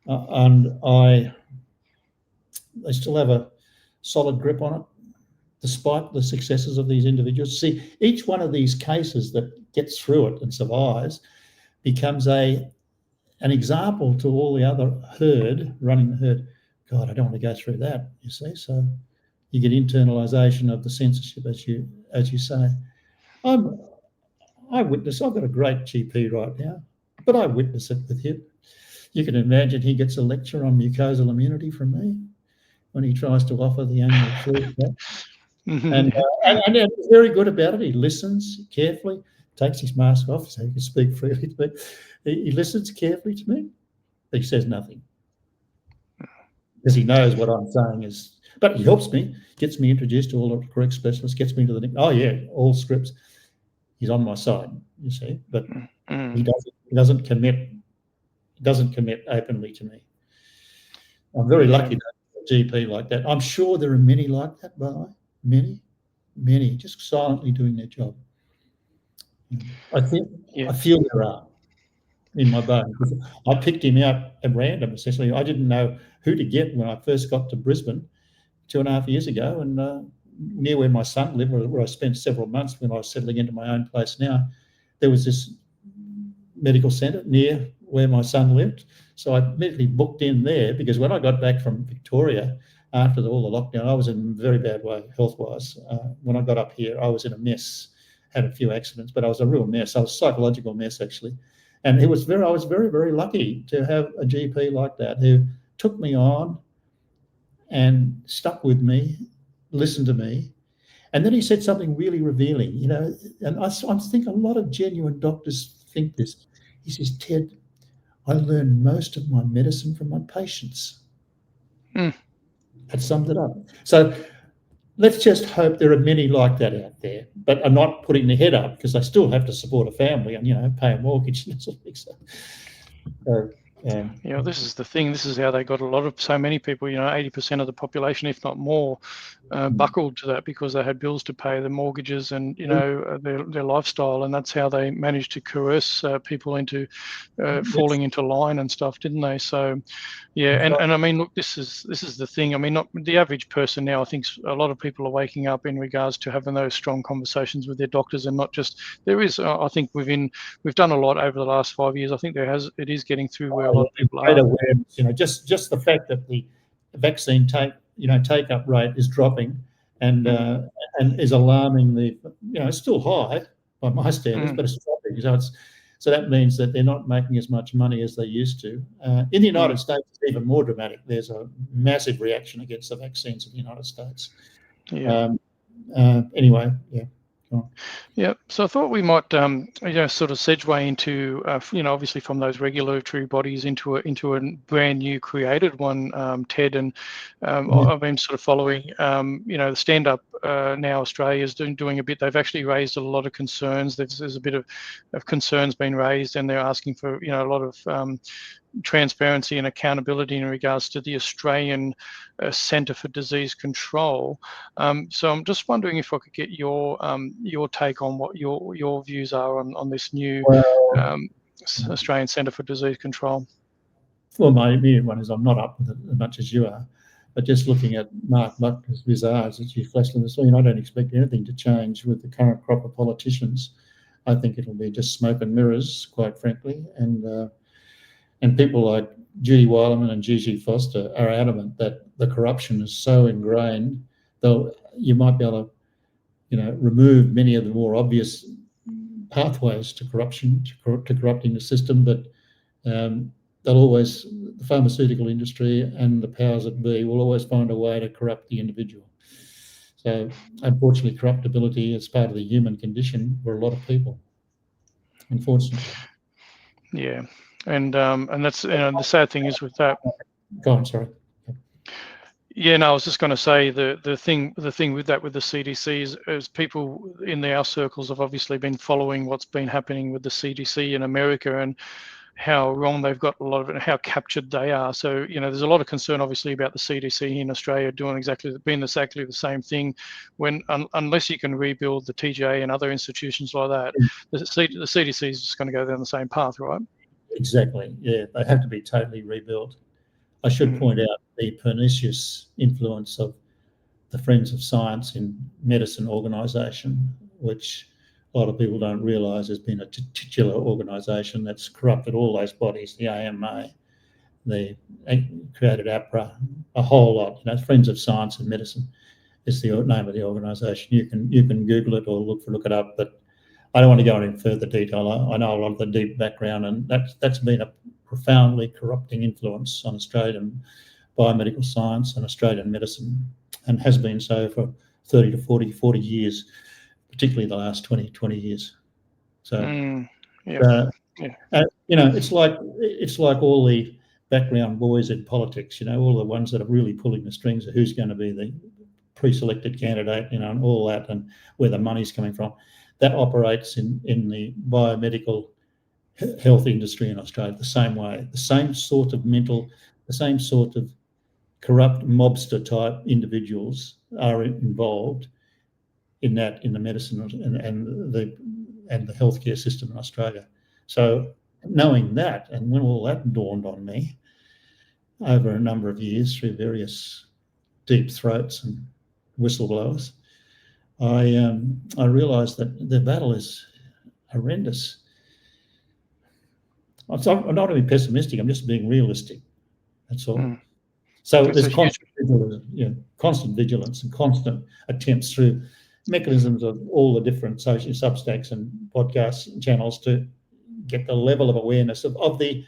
and they still have a solid grip on it, despite the successes of these individuals. See, each one of these cases that gets through it and survives becomes an example to all the other running the herd. God, I don't want to go through that, you see. So you get internalisation of the censorship, as you say. I've got a great GP right now, but I witness it with him. You can imagine he gets a lecture on mucosal immunity from me when he tries to offer the annual flu shot. And he's very good about it. He listens carefully, takes his mask off so he can speak freely to me. He listens carefully to me, but he says nothing because he knows what I'm saying is. But he helps me, gets me introduced to all the correct specialists, gets me to all scripts. He's on my side, you see, but he doesn't commit openly to me. I'm very lucky to have a GP like that. I'm sure there are many like that, by the way. Many, just silently doing their job. I feel there are in my bones. I picked him out at random, essentially. I didn't know who to get when I first got to Brisbane 2.5 years ago, and near where my son lived, where I spent several months when I was settling into my own place now, there was this medical centre near where my son lived. So I immediately booked in there because when I got back from Victoria after all the lockdown, I was in a very bad way health-wise. When I got up here, I was in a mess, had a few accidents, but I was a real mess. I was a psychological mess, actually. And I was very, very lucky to have a GP like that who took me on and stuck with me, listened to me. And then he said something really revealing, and I think a lot of genuine doctors think this. He says, Ted, I learned most of my medicine from my patients. That summed it up. So let's just hope there are many like that out there, but are not putting their head up because they still have to support a family and, pay a mortgage and sort of thing. So, this is the thing. This is how they got so many people, 80% of the population, if not more, buckled to that because they had bills to pay, the mortgages and, their lifestyle. And that's how they managed to coerce people into falling into line and stuff, didn't they? So, yeah. And I mean, look, this is the thing. I mean, not the average person now, I think a lot of people are waking up in regards to having those strong conversations with their doctors and not just, there is, I think we've done a lot over the last 5 years. I think it is getting through where a lot of people are. Awareness, just the fact that the vaccine take-up rate is dropping and is alarmingly, it's still high by my standards, but it's dropping. So that means that they're not making as much money as they used to. In the United States, it's even more dramatic. There's a massive reaction against the vaccines in the United States. Yeah. Anyway, yeah. Yeah, so I thought we might, sort of segue into, obviously from those regulatory bodies into a brand new created one, Ted, and I've been sort of following, the Stand Up Now Australia is doing a bit. They've actually raised a lot of concerns. There's a bit of concerns being raised, and they're asking for, a lot of transparency and accountability in regards to the Australian Centre for Disease Control. So I'm just wondering if I could get your take on what your views are on this new Australian Centre for Disease Control. Well, my immediate one is I'm not up with it as much as you are, but just looking at Mark Butler's visage as you flashed on the screen, I don't expect anything to change with the current crop of politicians. I think it'll be just smoke and mirrors, quite frankly, and people like Judy Weilerman and Gigi Foster are adamant that the corruption is so ingrained, though you might be able to, remove many of the more obvious pathways to corruption, to corrupting the system, but the pharmaceutical industry and the powers that be will always find a way to corrupt the individual. So unfortunately, corruptibility is part of the human condition for a lot of people, unfortunately. Yeah, and that's the sad thing is with that. Go on, sorry. Yeah, no, I was just going to say the thing with that with the CDC is people in our circles have obviously been following what's been happening with the CDC in America and how wrong they've got a lot of it and how captured they are. So, there's a lot of concern obviously about the CDC in Australia being exactly the same thing when unless you can rebuild the TGA and other institutions like that, the CDC is just going to go down the same path, right? Exactly, yeah, they have to be totally rebuilt. I should point out the pernicious influence of the Friends of Science in Medicine organisation, which a lot of people don't realise has been a titular organisation that's corrupted all those bodies, the AMA, they created APRA, a whole lot. Friends of Science in Medicine is the name of the organisation. You can Google it or look it up, but I don't want to go into further detail. I know a lot of the deep background, and that's been a profoundly corrupting influence on Australian biomedical science and Australian medicine, and has been so for 30 to 40 years, particularly the last 20 years. So, it's like all the background boys in politics, all the ones that are really pulling the strings of who's going to be the pre-selected candidate, and all that, and where the money's coming from. That operates in the biomedical health industry in Australia the same way. The same sort of corrupt mobster type individuals are involved in the medicine and the healthcare system in Australia. So knowing that, and when all that dawned on me over a number of years through various deep throats and whistleblowers, I realised that the battle is horrendous. I'm not being pessimistic. I'm just being realistic. That's all. So there's constant vigilance and constant attempts through mechanisms of all the different social substacks and podcast channels to get the level of awareness of the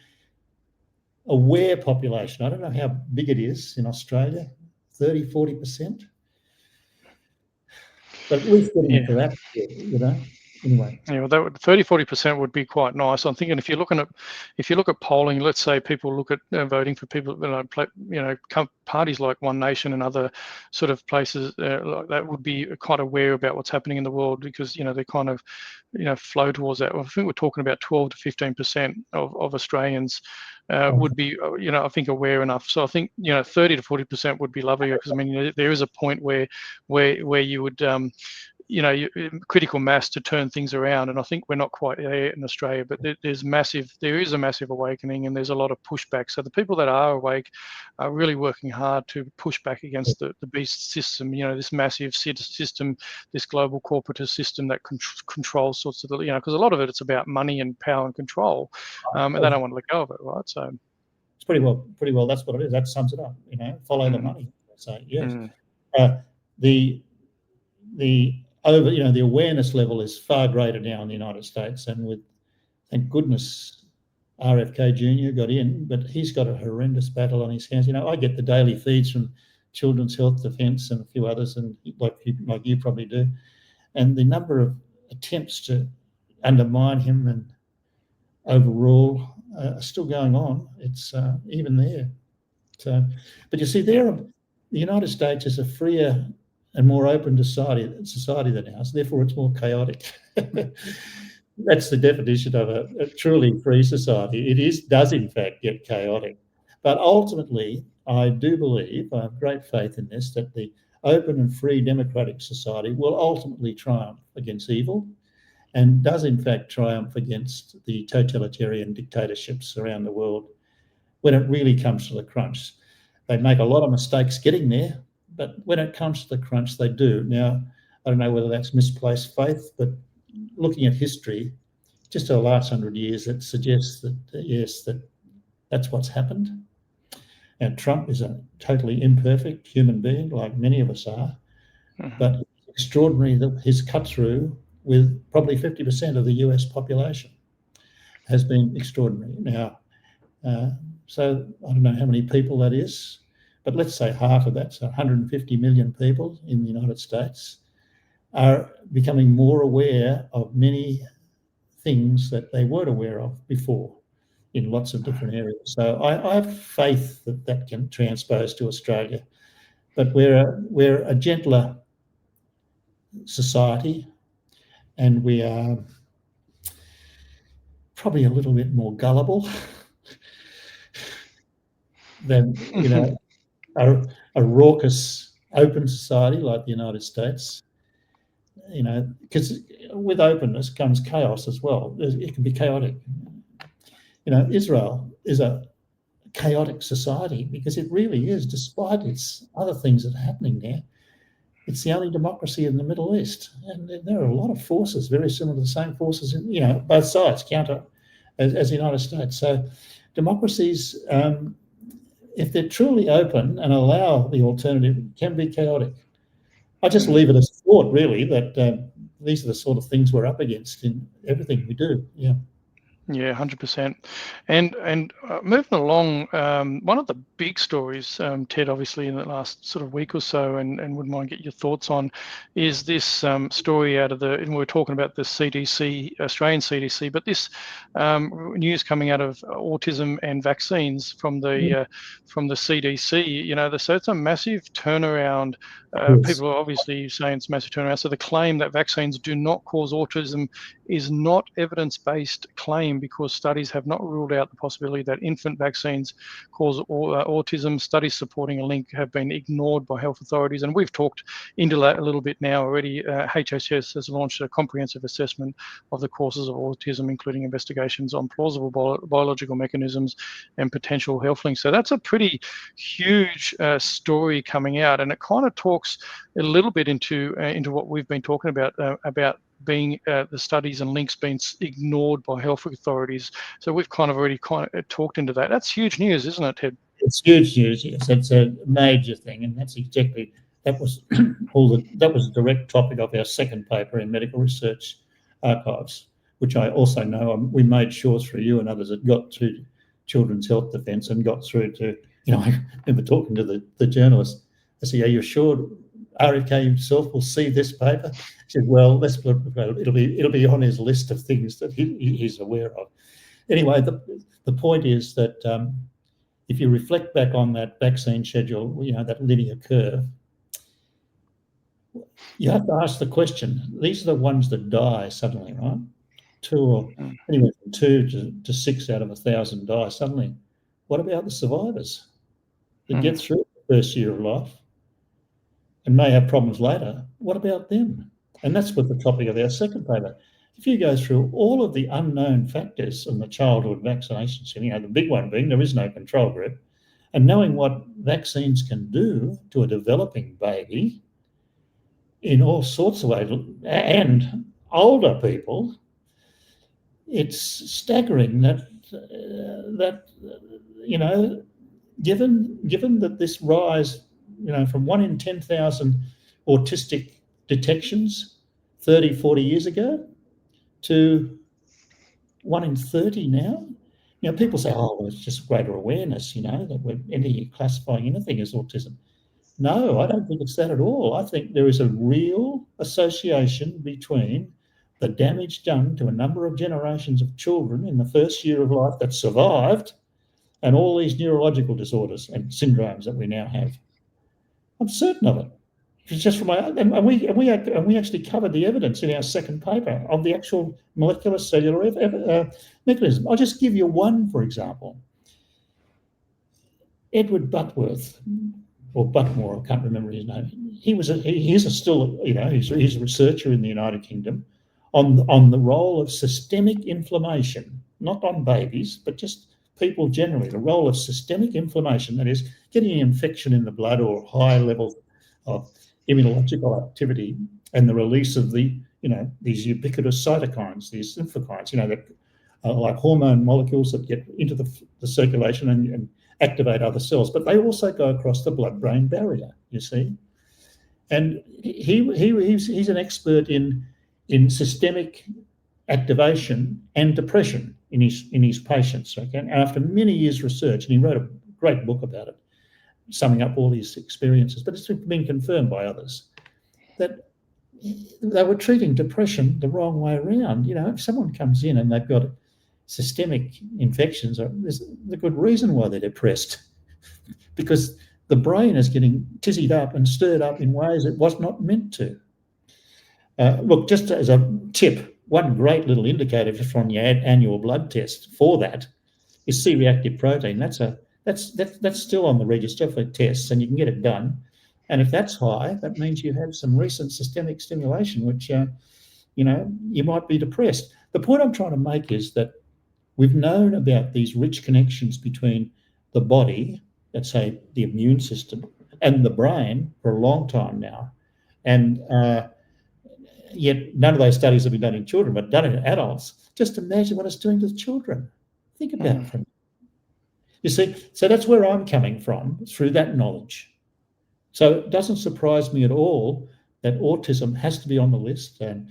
aware population. I don't know how big it is in Australia, 30, 40%. But at least getting into that, anyway. Yeah, well, that would 30-40% would be quite nice. I'm thinking if you look at polling, let's say people look at voting for people, parties like One Nation and other sort of places like that would be quite aware about what's happening in the world because they kind of flow towards that. I think we're talking about 12 to 15% of Australians would be I think aware enough. So I think 30 to 40% would be lovely because there is a point where you would critical mass to turn things around, and I think we're not quite there in Australia, but there is a massive awakening and there's a lot of pushback. So the people that are awake are really working hard to push back against the beast system, this massive system, this global corporatist system that controls sorts of because a lot of it's about money and power and control, and they don't want to let go of it, right? So it's pretty well that's what it is. That sums it up, follow the money. So yes. The awareness level is far greater now in the United States, and with, thank goodness, RFK Jr. got in, but he's got a horrendous battle on his hands. I get the daily feeds from Children's Health Defence and a few others, and like you probably do, and the number of attempts to undermine him and overrule are still going on. It's even there. So, but you see, the United States is a freer and more open society than ours. Therefore, it's more chaotic. That's the definition of a truly free society. It does in fact get chaotic. But ultimately, I do believe, I have great faith in this, that the open and free democratic society will ultimately triumph against evil, and does in fact triumph against the totalitarian dictatorships around the world when it really comes to the crunch. They make a lot of mistakes getting there, but when it comes to the crunch, they do. Now, I don't know whether that's misplaced faith, but looking at history, just the last 100 years, it suggests that, yes, that's what's happened. And Trump is a totally imperfect human being, like many of us are, but it's extraordinary that his cut through with probably 50% of the US population has been extraordinary. Now, So I don't know how many people that is, but let's say half of that, so 150 million people in the United States, are becoming more aware of many things that they weren't aware of before in lots of different areas. So I have faith that that can transpose to Australia, but we're a gentler society, and we are probably a little bit more gullible than, a raucous, open society like the United States. Because with openness comes chaos as well. It can be chaotic. Israel is a chaotic society because it really is, despite its other things that are happening there. It's the only democracy in the Middle East, and there are a lot of forces very similar to the same forces in both sides counter as the United States. So democracies, if they're truly open and allow the alternative, can be chaotic. I just leave it as a thought, really, that these are the sort of things we're up against in everything we do. Yeah. Yeah, 100%. And moving along, one of the big stories, Ted, obviously in the last sort of week or so, and wouldn't mind get your thoughts on, is this story out of and we're talking about the CDC, Australian CDC, but this news coming out of autism and vaccines from the CDC. So it's a massive turnaround. Yes. People are obviously saying it's a massive turnaround. So the claim that vaccines do not cause autism is not evidence-based claim, because studies have not ruled out the possibility that infant vaccines cause autism. Studies supporting a link have been ignored by health authorities, and we've talked into that a little bit now already. HHS has launched a comprehensive assessment of the causes of autism, including investigations on plausible biological mechanisms and potential health links. So that's a pretty huge story coming out, and it kind of talks a little bit into what we've been talking about being the studies and links being ignored by health authorities. So we've already talked into that. That's huge news, isn't it, Ted? It's huge news. Yes, it's a major thing, and that was that was a direct topic of our second paper in Medical Research Archives, which I also know we made sure through you and others it got to Children's Health Defence and got through to. I remember talking to the journalist. I said, "Are you sure RFK himself will see this paper?" He said, "Well, it'll be on his list of things that he's aware of." Anyway, the point is that if you reflect back on that vaccine schedule, that linear curve, you have to ask the question. These are the ones that die suddenly, right? Anywhere from 2 to 6 out of 1,000 die suddenly. What about the survivors that get through the first year of life and may have problems later? What about them? And that's what the topic of our second paper. If you go through all of the unknown factors in the childhood vaccinations, the big one being there is no control group, and knowing what vaccines can do to a developing baby in all sorts of ways, and older people, it's staggering that given that this rise, from 1 in 10,000 autistic detections 30, 40 years ago to 1 in 30 now. People say, "Oh, well, it's just greater awareness, that we're classifying anything as autism." No, I don't think it's that at all. I think there is a real association between the damage done to a number of generations of children in the first year of life that survived and all these neurological disorders and syndromes that we now have. I'm certain of it. It's just from and we actually covered the evidence in our second paper of the actual molecular cellular mechanism. I'll just give you one, for example. Edward Butworth, or Butmore, I can't remember his name. He's a researcher in the United Kingdom on the role of systemic inflammation, not on babies, but just people generally. The role of systemic inflammation, that is, getting an infection in the blood or high levels of immunological activity, and the release of these ubiquitous cytokines, these infokines, that are like hormone molecules that get into the circulation and activate other cells, but they also go across the blood-brain barrier, you see. And he's an expert in systemic activation and depression in his patients. Okay, and after many years' research, and he wrote a great book about it, summing up all his experiences, but it's been confirmed by others that they were treating depression the wrong way around. You know, if someone comes in and they've got systemic infections, there's a good reason why they're depressed, because the brain is getting tizzied up and stirred up in ways it was not meant to. Look, just as a tip, one great little indicator just from your annual blood test for that is C-reactive protein. That's still on the register for tests, and you can get it done. And if that's high, that means you have some recent systemic stimulation, which you might be depressed. The point I'm trying to make is that we've known about these rich connections between the body, let's say the immune system, and the brain for a long time now, and yet none of those studies have been done in children, but done in adults. Just imagine what it's doing to the children. Think about it. You see, so that's where I'm coming from, through that knowledge. So it doesn't surprise me at all that autism has to be on the list, and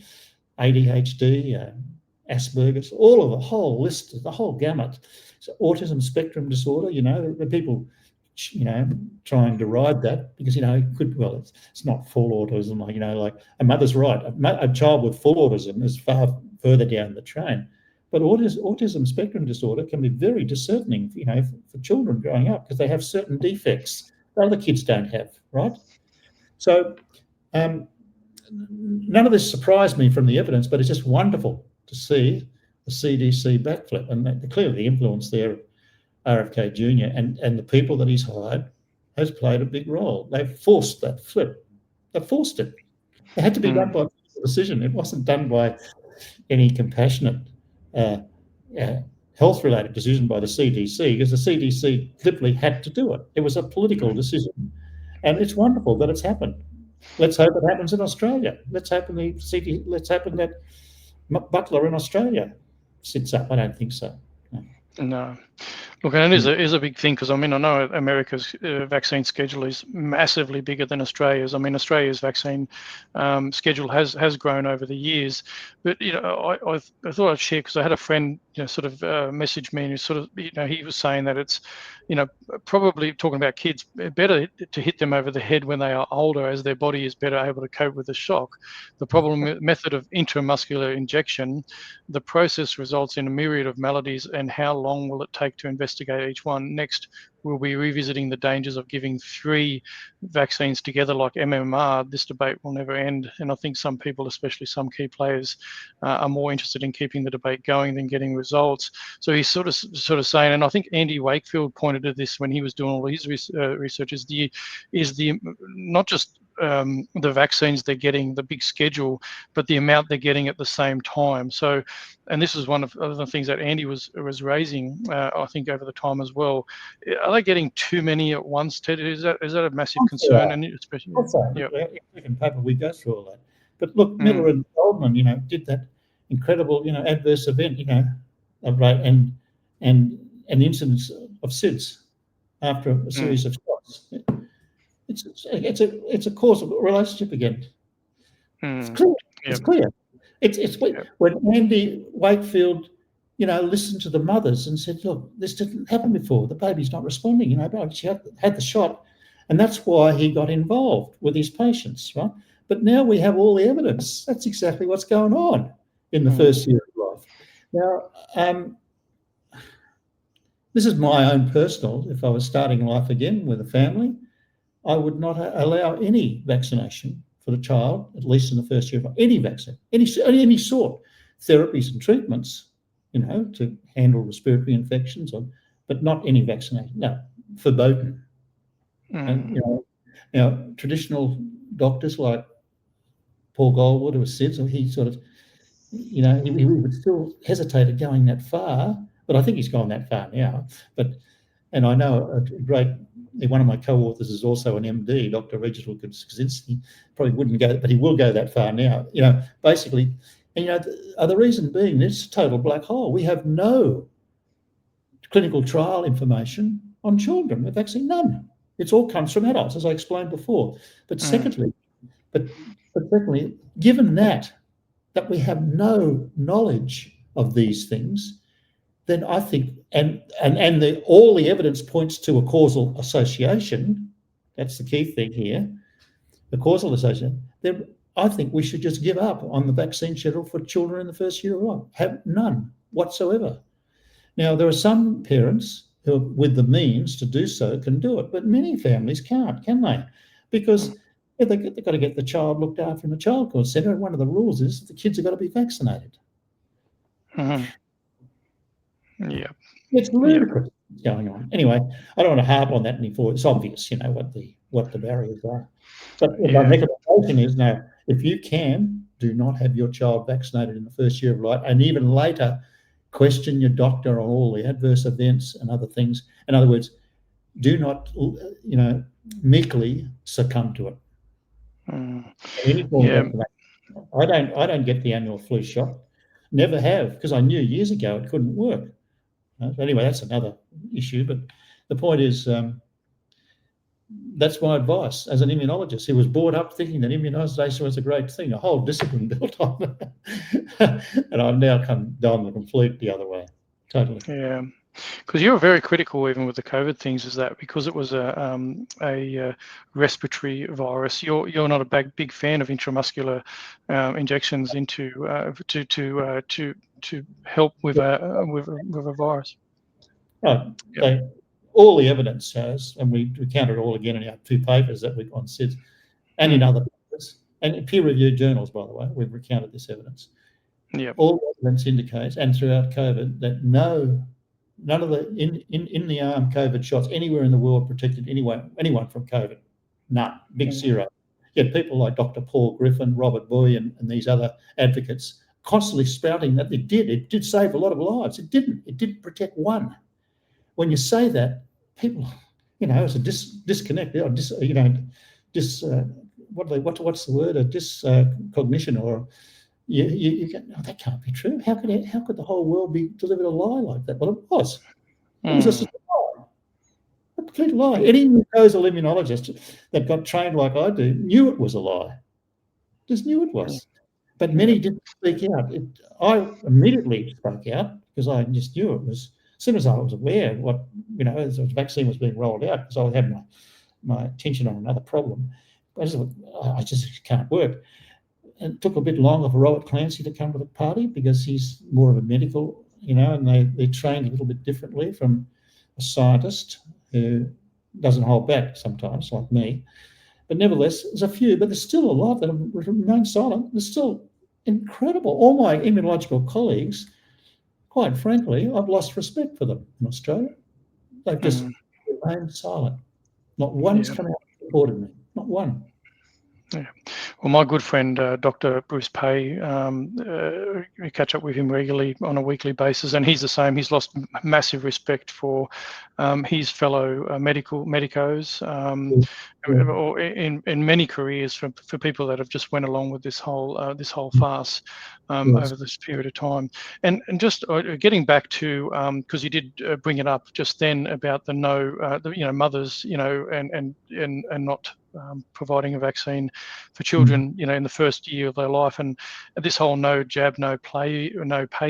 ADHD, Asperger's, all of the whole list, the whole gamut. So autism spectrum disorder, the people, try and deride that because, it's not full autism. Like a mother's right. A child with full autism is far further down the train. But autism spectrum disorder can be very discerning, for children growing up, because they have certain defects that other kids don't have, right? So none of this surprised me from the evidence, but it's just wonderful to see the CDC backflip, and clearly the influence there of RFK Jr. and the people that he's hired has played a big role. They've forced that flip. They forced it. It had to be done by a decision. It wasn't done by any compassionate health-related decision by the CDC, because the CDC literally had to do it. It was a political decision, and it's wonderful that it's happened. Let's hope it happens in Australia. Let's hope that Butler in Australia sits up. I don't think so. No. Look, and it is a big thing, because I know America's vaccine schedule is massively bigger than Australia's. Australia's vaccine schedule has grown over the years, but I thought I'd share, because I had a friend message me, and he was saying that it's probably, talking about kids, better to hit them over the head when they are older, as their body is better able to cope with the shock. The problem method of intramuscular injection, the process results in a myriad of maladies, and how long will it take to investigate each one? Next, we'll be revisiting the dangers of giving 3 vaccines together like MMR. This debate will never end, and I think some people, especially some key players, are more interested in keeping the debate going than getting results. So he's sort of saying, and I think Andy Wakefield pointed to this when he was doing all his research, is the not just the vaccines they're getting, the big schedule, but the amount they're getting at the same time. So, and this is one of the things that Andy was raising, I think, over the time as well. Are they getting too many at once, Ted? Is that a massive concern? And especially, in paper we go through all that. But look, Miller and Goldman, did that incredible, adverse event, rate and the incidence of SIDS after a series of shots. It's a causal relationship again. It's clear. It's clear. It's clear. When Andy Wakefield, listened to the mothers and said, "Look, this didn't happen before. The baby's not responding. But she had the shot," and that's why he got involved with his patients, right? But now we have all the evidence. That's exactly what's going on in the first year of life. Now, this is my own personal. If I was starting life again with a family, I would not allow any vaccination for the child, at least in the first year of life. Any vaccine, any sort, therapies and treatments, to handle respiratory infections, but not any vaccination. No, verboten. And traditional doctors like Paul Goldwood, who was SIDS, he sort of, he would still hesitate at going that far, but I think he's gone that far now. And I know a great. One of my co-authors is also an MD, Dr. Reginald Kaczynski. Probably wouldn't go, but he will go that far now. Basically, and the reason being, it's a total black hole. We have no clinical trial information on children with vaccine, none. It all comes from adults, as I explained before. But secondly, given that that we have no knowledge of these things, then I think, all the evidence points to a causal association. That's the key thing here, the causal association. Then I think we should just give up on the vaccine schedule for children in the first year of life. Have none whatsoever. Now, there are some parents who, with the means to do so, can do it, but many families can't, can they? Because they've got to get the child looked after in the childcare centre, and one of the rules is the kids have got to be vaccinated. Yeah. It's ludicrous what's going on. Anyway, I don't want to harp on that anymore. It's obvious, what the barriers are. But my recommendation is now, if you can, do not have your child vaccinated in the first year of life, and even later, question your doctor on all the adverse events and other things. In other words, do not, meekly succumb to it. Any form of vaccination. I don't get the annual flu shot. Never have, because I knew years ago it couldn't work. Anyway, that's another issue. But the point is, that's my advice as an immunologist who was brought up thinking that immunisation was a great thing, a whole discipline built on it. And I've now come down the complete the other way, totally. Yeah, because you were very critical even with the COVID things, is that because it was a respiratory virus, you're not a big fan of intramuscular injections into to help with a virus. All the evidence shows, and we recount it all again in our 2 papers that we've on SIDS, and in other papers, and in peer-reviewed journals, by the way, we've recounted this evidence. Yeah. All evidence indicates, and throughout COVID, that none of the in the arm COVID shots anywhere in the world protected anyone from COVID. None. Big zero. Yet people like Dr. Paul Griffin, Robert Boy, and these other advocates constantly spouting that it did save a lot of lives. It didn't protect one. When you say that, people, it's a disconnect. What's the word? A discognition, or you get, no, that can't be true. How could the whole world be delivered a lie like that? Well, it was. It was just a lie. A complete lie. Any mucosal immunologist that got trained like I do knew it was a lie. Just knew it was. But many didn't speak out. I immediately spoke out because I just knew it was. As soon as I was aware of what, as the vaccine was being rolled out, because I had my attention on another problem, I just can't work. And it took a bit longer for Robert Clancy to come to the party because he's more of a medical, and they trained a little bit differently from a scientist who doesn't hold back sometimes, like me. But nevertheless, there's a few, but there's still a lot that have remained silent. There's still incredible. All my immunological colleagues, quite frankly, I've lost respect for them in Australia. They've just remained silent. Not one's come out and supported me. Not one. Yeah. Well, my good friend, Dr. Bruce Pay, we catch up with him regularly on a weekly basis, and he's the same. He's lost massive respect for his fellow medicos, or in many careers for people that have just went along with this whole farce over this period of time. And just getting back to, because you did bring it up just then about the mothers, and not providing a vaccine for children, in the first year of their life, and this whole no jab, no pay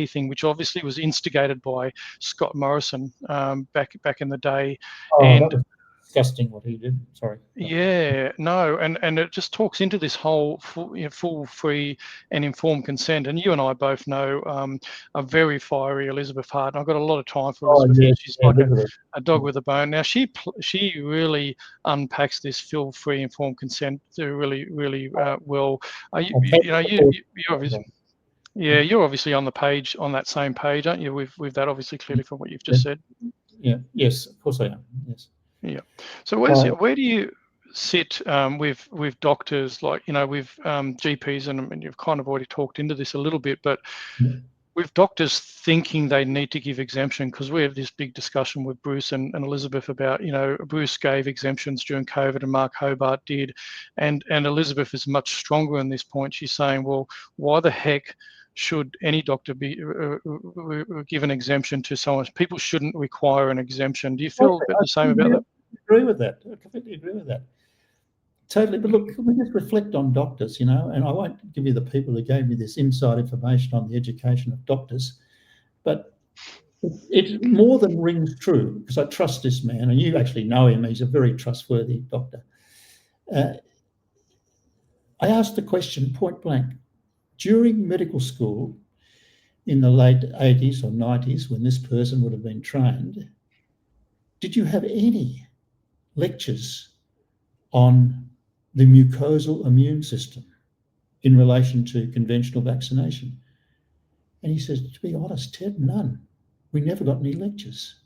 thing, which obviously was instigated by Scott Morrison back in the day. That was disgusting what he did. Sorry. Yeah, no, and it just talks into this whole full, free, and informed consent. And you and I both know a very fiery Elizabeth Hart. And I've got a lot of time for Elizabeth. Yes, she's like a dog with a bone. Now she really unpacks this full, free, informed consent really, really well. You're obviously on that same page, aren't you? With that, obviously, clearly from what you've just said. Yeah. Yes, of course I am. Yes. Yeah. So where do you sit with doctors, like with GPs, and you've kind of already talked into this a little bit, but with doctors thinking they need to give exemption, because we have this big discussion with Bruce and Elizabeth about, Bruce gave exemptions during COVID and Mark Hobart did, and Elizabeth is much stronger on this point. She's saying, well, why the heck should any doctor be give an exemption to someone? People shouldn't require an exemption. Do you feel a bit the same about that? I agree with that. I completely agree with that. Totally. But look, we just reflect on doctors, and I won't give you the people who gave me this inside information on the education of doctors, but it more than rings true, because I trust this man, and you actually know him. He's a very trustworthy doctor. I asked the question point blank. During medical school in the late 80s or 90s, when this person would have been trained, did you have any lectures on the mucosal immune system in relation to conventional vaccination? And he says, to be honest, Ted, none. We never got any lectures.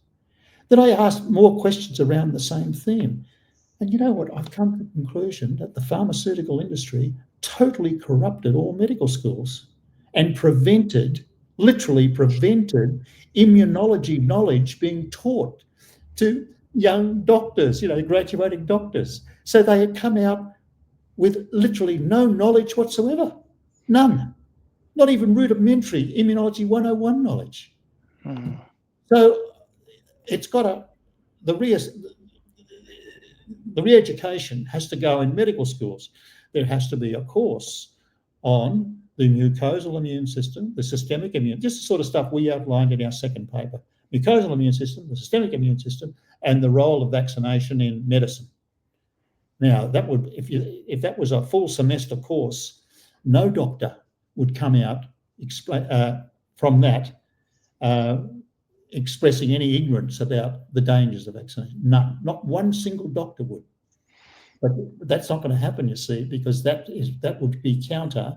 Then I asked more questions around the same theme. And you know what? I've come to the conclusion that the pharmaceutical industry totally corrupted all medical schools and literally prevented immunology knowledge being taught to young doctors, graduating doctors. So they had come out with literally no knowledge whatsoever. None. Not even rudimentary immunology 101 knowledge. So it's got the re-education has to go in medical schools. There has to be a course on the mucosal immune system, the systemic immune, just the sort of stuff we outlined in our second paper. Mucosal immune system, the systemic immune system, and the role of vaccination in medicine. Now, that would, if that was a full semester course, no doctor would come out from that expressing any ignorance about the dangers of vaccination. None. Not one single doctor would. But that's not going to happen, you see, because that would be counter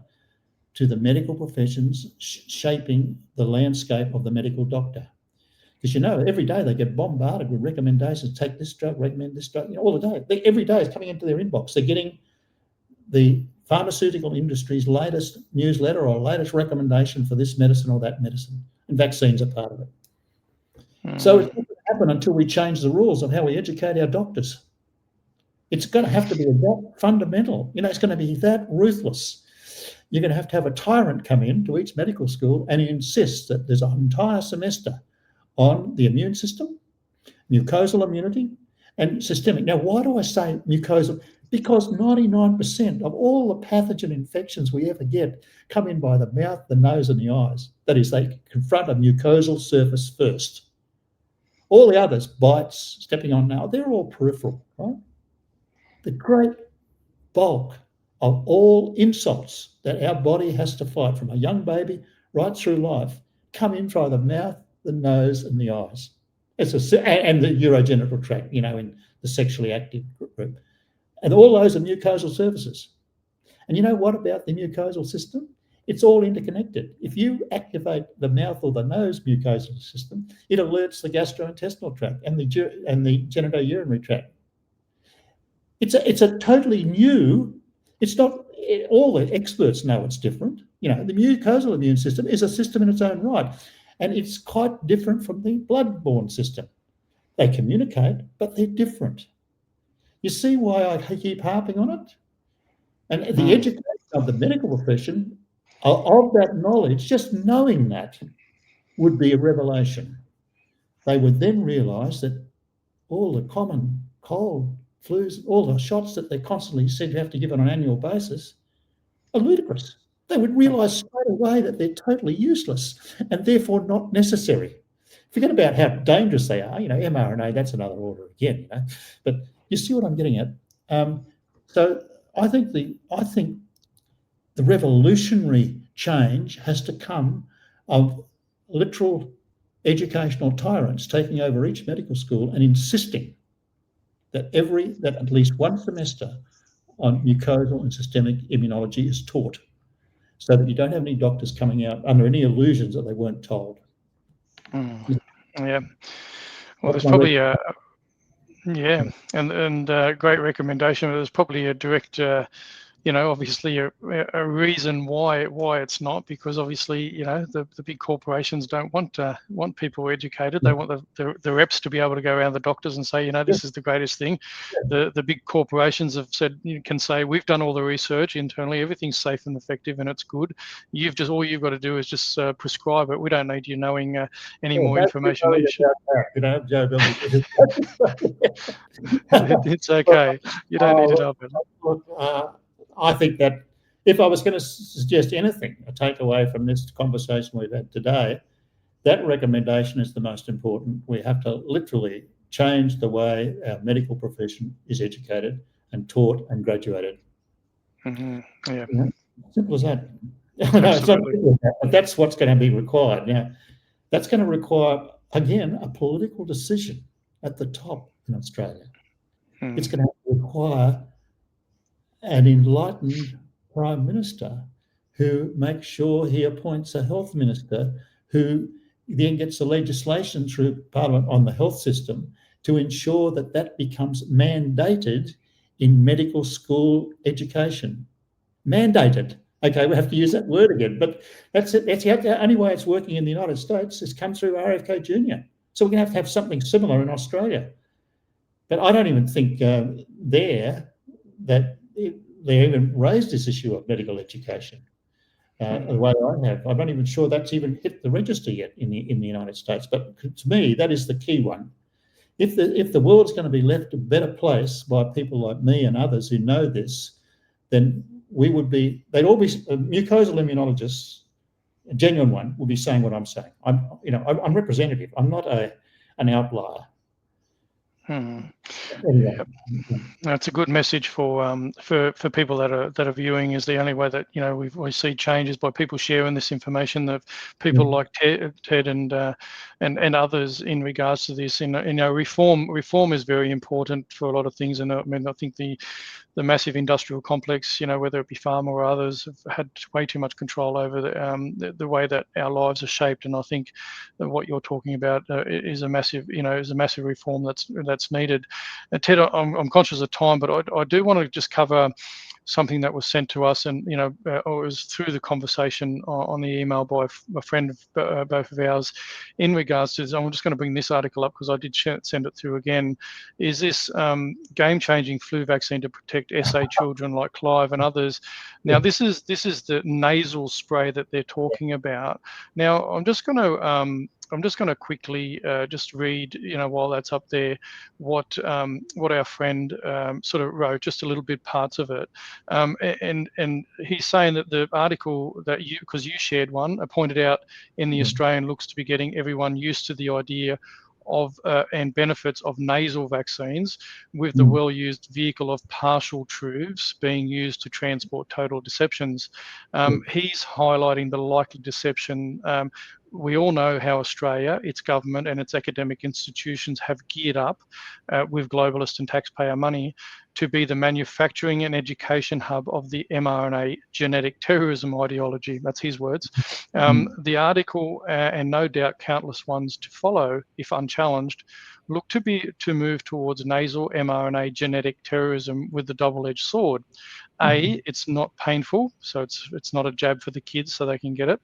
to the medical professions shaping the landscape of the medical doctor. Because, every day they get bombarded with recommendations, take this drug, recommend this drug, all the day. Every day is coming into their inbox. They're getting the pharmaceutical industry's latest newsletter or latest recommendation for this medicine or that medicine, and vaccines are part of it. So it's not going to happen until we change the rules of how we educate our doctors. It's going to have to be that fundamental. It's going to be that ruthless. You're going to have a tyrant come into each medical school and insist that there's an entire semester on the immune system, mucosal immunity, and systemic. Now, why do I say mucosal? Because 99% of all the pathogen infections we ever get come in by the mouth, the nose, and the eyes. That is, they confront a mucosal surface first. All the others, bites, stepping on nail, they're all peripheral, right? The great bulk of all insults that our body has to fight, from a young baby right through life, come in through the mouth, the nose, and the eyes. And the urogenital tract, in the sexually active group. And all those are mucosal surfaces. And you know what about the mucosal system? It's all interconnected. If you activate the mouth or the nose mucosal system, it alerts the gastrointestinal tract and the genitourinary tract. It's a totally new. It's not. All the experts know it's different. The mucosal immune system is a system in its own right, and it's quite different from the blood-borne system. They communicate, but they're different. You see why I keep harping on it? And the education of the medical profession of that knowledge, just knowing that, would be a revelation. They would then realise that all the common cold, flus, all the shots that they constantly said you have to give on an annual basis are ludicrous. They would realise straight away that they're totally useless and therefore not necessary. Forget about how dangerous they are. mRNA, that's another order again. But you see what I'm getting at. So I think the revolutionary change has to come of literal educational tyrants taking over each medical school and insisting that at least one semester on mucosal and systemic immunology is taught, so that you don't have any doctors coming out under any illusions that they weren't told. Yeah. Well, there's probably and great recommendation. There's probably a direct obviously a reason why it's not, because obviously, the big corporations don't want people educated. They want the reps to be able to go around the doctors and say, this is the greatest thing. The big corporations have said, can say, we've done all the research internally, everything's safe and effective and it's good. All you've got to do is just prescribe it. We don't need you knowing any more information. It's okay. You don't need to know it. Look, I think that if I was going to suggest anything, a takeaway from this conversation we've had today, that recommendation is the most important. We have to literally change the way our medical profession is educated and taught and graduated. Mm-hmm. Yeah. Simple as that. But that's what's going to be required. Now, that's going to require, again, a political decision at the top in Australia. It's going to require an enlightened Prime Minister who makes sure he appoints a health minister who then gets the legislation through Parliament on the health system to ensure that becomes mandated in medical school education. Mandated. Okay, we have to use that word again, but that's it. That's the only way it's working in the United States is come through RFK Jr. So we're going to have something similar in Australia. But I don't even think that they even raised this issue of medical education the way I have. I'm not even sure that's even hit the register yet in the United States. But to me, that is the key one. If the world's going to be left a better place by people like me and others who know this, then they'd all be mucosal immunologists. A genuine one will be saying what I'm saying. I'm representative. I'm not an outlier. Anyway. That's a good message for people that are viewing. Is the only way that we see changes by people sharing this information. That people like Ted and others in regards to this. Reform is very important for a lot of things. And I think the massive industrial complex, whether it be pharma or others, have had way too much control over the way that our lives are shaped. And I think that what you're talking about is a massive reform that's needed. Ted, I'm conscious of time, but I do want to just cover something that was sent to us, and it was through the conversation on the email by a friend of both of ours in regards to this. I'm just going to bring this article up because I did send it through again. Is this game-changing flu vaccine to protect SA children like Clive and others? Now, this is the nasal spray that they're talking about. Now, I'm just going to quickly just read, while that's up there, what our friend sort of wrote, just a little bit parts of it. And he's saying that the article that because you shared one, pointed out in the Australian looks to be getting everyone used to the idea of and benefits of nasal vaccines, with the well-used vehicle of partial truths being used to transport total deceptions. He's highlighting the likely deception. We all know how Australia, its government and its academic institutions have geared up with globalist and taxpayer money to be the manufacturing and education hub of the mRNA genetic terrorism ideology. That's his words. The article, and no doubt countless ones to follow, if unchallenged, look to move towards nasal mRNA genetic terrorism with the double-edged sword. A, it's not painful, so it's not a jab for the kids so they can get it.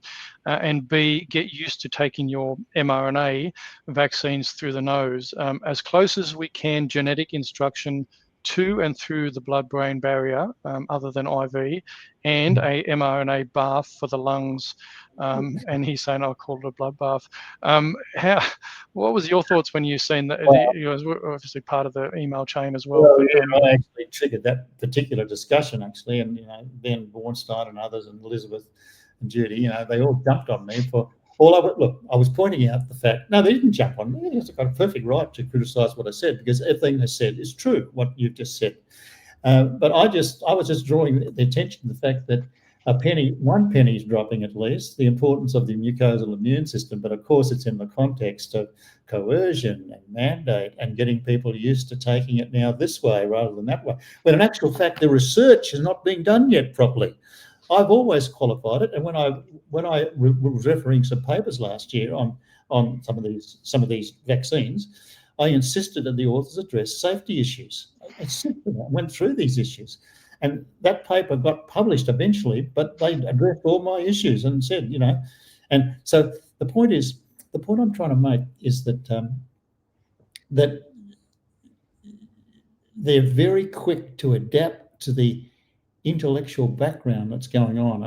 And B, get used to taking your mRNA vaccines through the nose. As close as we can, genetic instruction to and through the blood-brain barrier, other than IV, and a mRNA bath for the lungs. And he's saying, I'll call it a blood bath. What was your thoughts when you seen that? You were obviously part of the email chain as well. I actually triggered that particular discussion, actually, and Ben Bornstein and others, and Elizabeth and Judy, they all jumped on me for all I was pointing out the fact. No, they didn't jump on me. They've got a perfect right to criticise what I said, because everything they said is true, what you've just said. But I was just drawing the attention to the fact that one penny is dropping at least, the importance of the mucosal immune system. But of course, it's in the context of coercion and mandate and getting people used to taking it now this way rather than that way. When in actual fact, the research is not being done yet properly. I've always qualified it, and when I was refereeing some papers last year on some of these vaccines, I insisted that the authors address safety issues. I went through these issues, And that paper got published eventually, but they addressed all my issues and said, and so the point I'm trying to make is that that they're very quick to adapt to the intellectual background that's going on.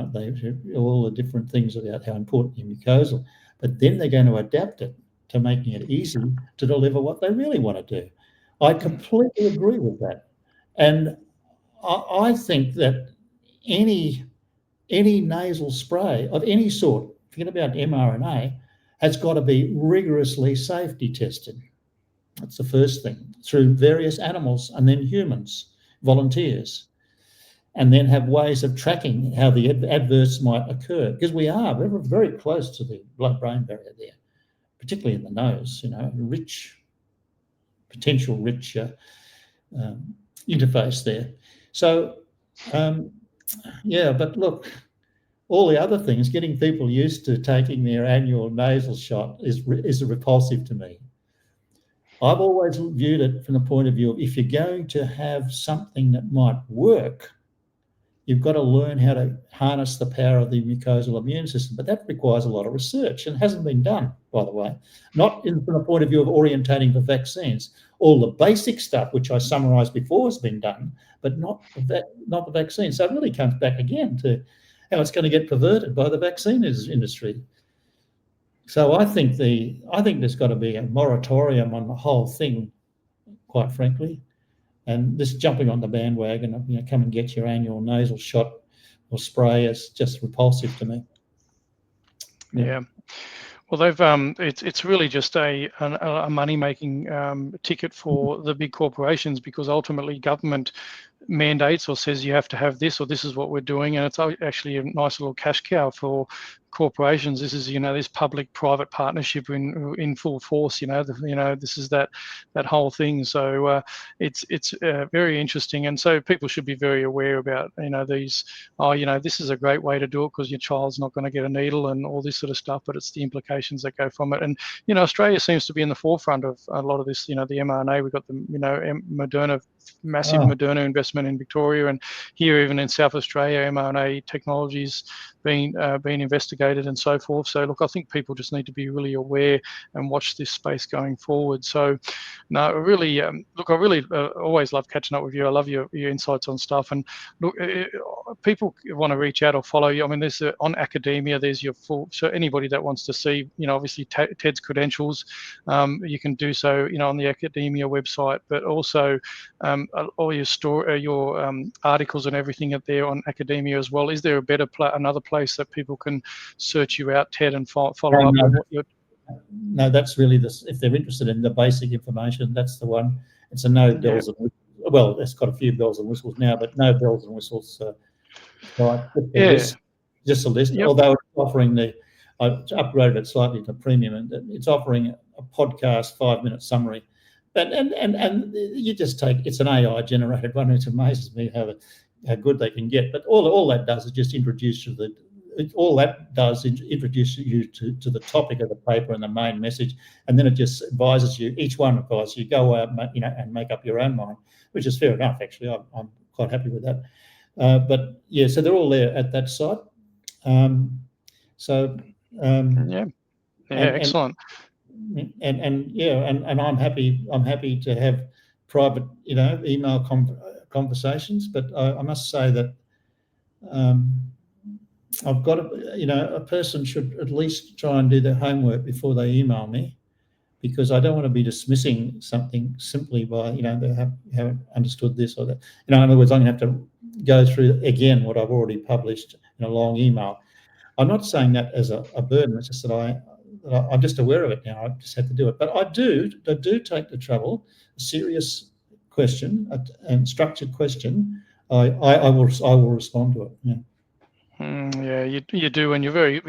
All the different things about how important your mucosal, but then they're going to adapt it to making it easy to deliver what they really want to do. I completely agree with that. And I think that any nasal spray of any sort, forget about mRNA, has got to be rigorously safety tested. That's the first thing, through various animals and then humans, volunteers, and then have ways of tracking how the adverse might occur, because we're very close to the blood-brain barrier there, particularly in the nose, potential rich interface there. So, but look, all the other things, getting people used to taking their annual nasal shot is repulsive to me. I've always viewed it from the point of view of, if you're going to have something that might work, you've got to learn how to harness the power of the mucosal immune system. But that requires a lot of research, and hasn't been done, by the way. Not from the point of view of orientating for vaccines. All the basic stuff, which I summarised before, has been done, but not the vaccine. So it really comes back again to how it's going to get perverted by the vaccine industry. So I think there's got to be a moratorium on the whole thing, quite frankly. And this jumping on the bandwagon of, come and get your annual nasal shot or spray is just repulsive to me. Yeah. Well, they've it's really just a money-making ticket for the big corporations, because ultimately government mandates or says you have to have this, or this is what we're doing, and it's actually a nice little cash cow for corporations. This is this public-private partnership in full force. This is that whole thing. So it's very interesting, and so people should be very aware about these. This is a great way to do it because your child's not going to get a needle and all this sort of stuff, but it's the implications that go from it. And Australia seems to be in the forefront of a lot of this. The mRNA, we've got the Moderna, massive Moderna investment in Victoria, and here even in South Australia, mRNA technologies being investigated and so forth. So look, I think people just need to be really aware and watch this space going forward. So no, really, look, I really always love catching up with you. I love your insights on stuff. And look, people want to reach out or follow you. I mean, there's on academia, there's your full, so anybody that wants to see, obviously Ted's credentials, you can do so, on the academia website, but also all your articles and everything up there on academia as well. Is there another place that people can search you out, Ted, and follow up on what you're? No, that's really if they're interested in the basic information, that's the one. It's a no bells and whistles. Well, it's got a few bells and whistles now, but no bells and whistles. Just a list. Yep. Although it's offering I upgraded it slightly to premium, and it's offering a podcast 5-minute summary. And you just it's an AI generated one, which amazes me how good they can get. But all that does is just introduce you to the topic of the paper and the main message, and then it just advises you. Each one advises you, go out, and make up your own mind, which is fair enough. Actually, I'm quite happy with that. But yeah, so they're all there at that site. Excellent. And I'm happy to have private email conversations, but I must say that I've got a person should at least try and do their homework before they email me, because I don't want to be dismissing something simply by they haven't understood this or that. In other words, I'm going to have to go through again what I've already published in a long email. I'm not saying that as a burden. It's just that I'm just aware of it now. I just have to do it. But I do take the trouble. A serious question and structured question, I will respond to it. Yeah. You do, and you're very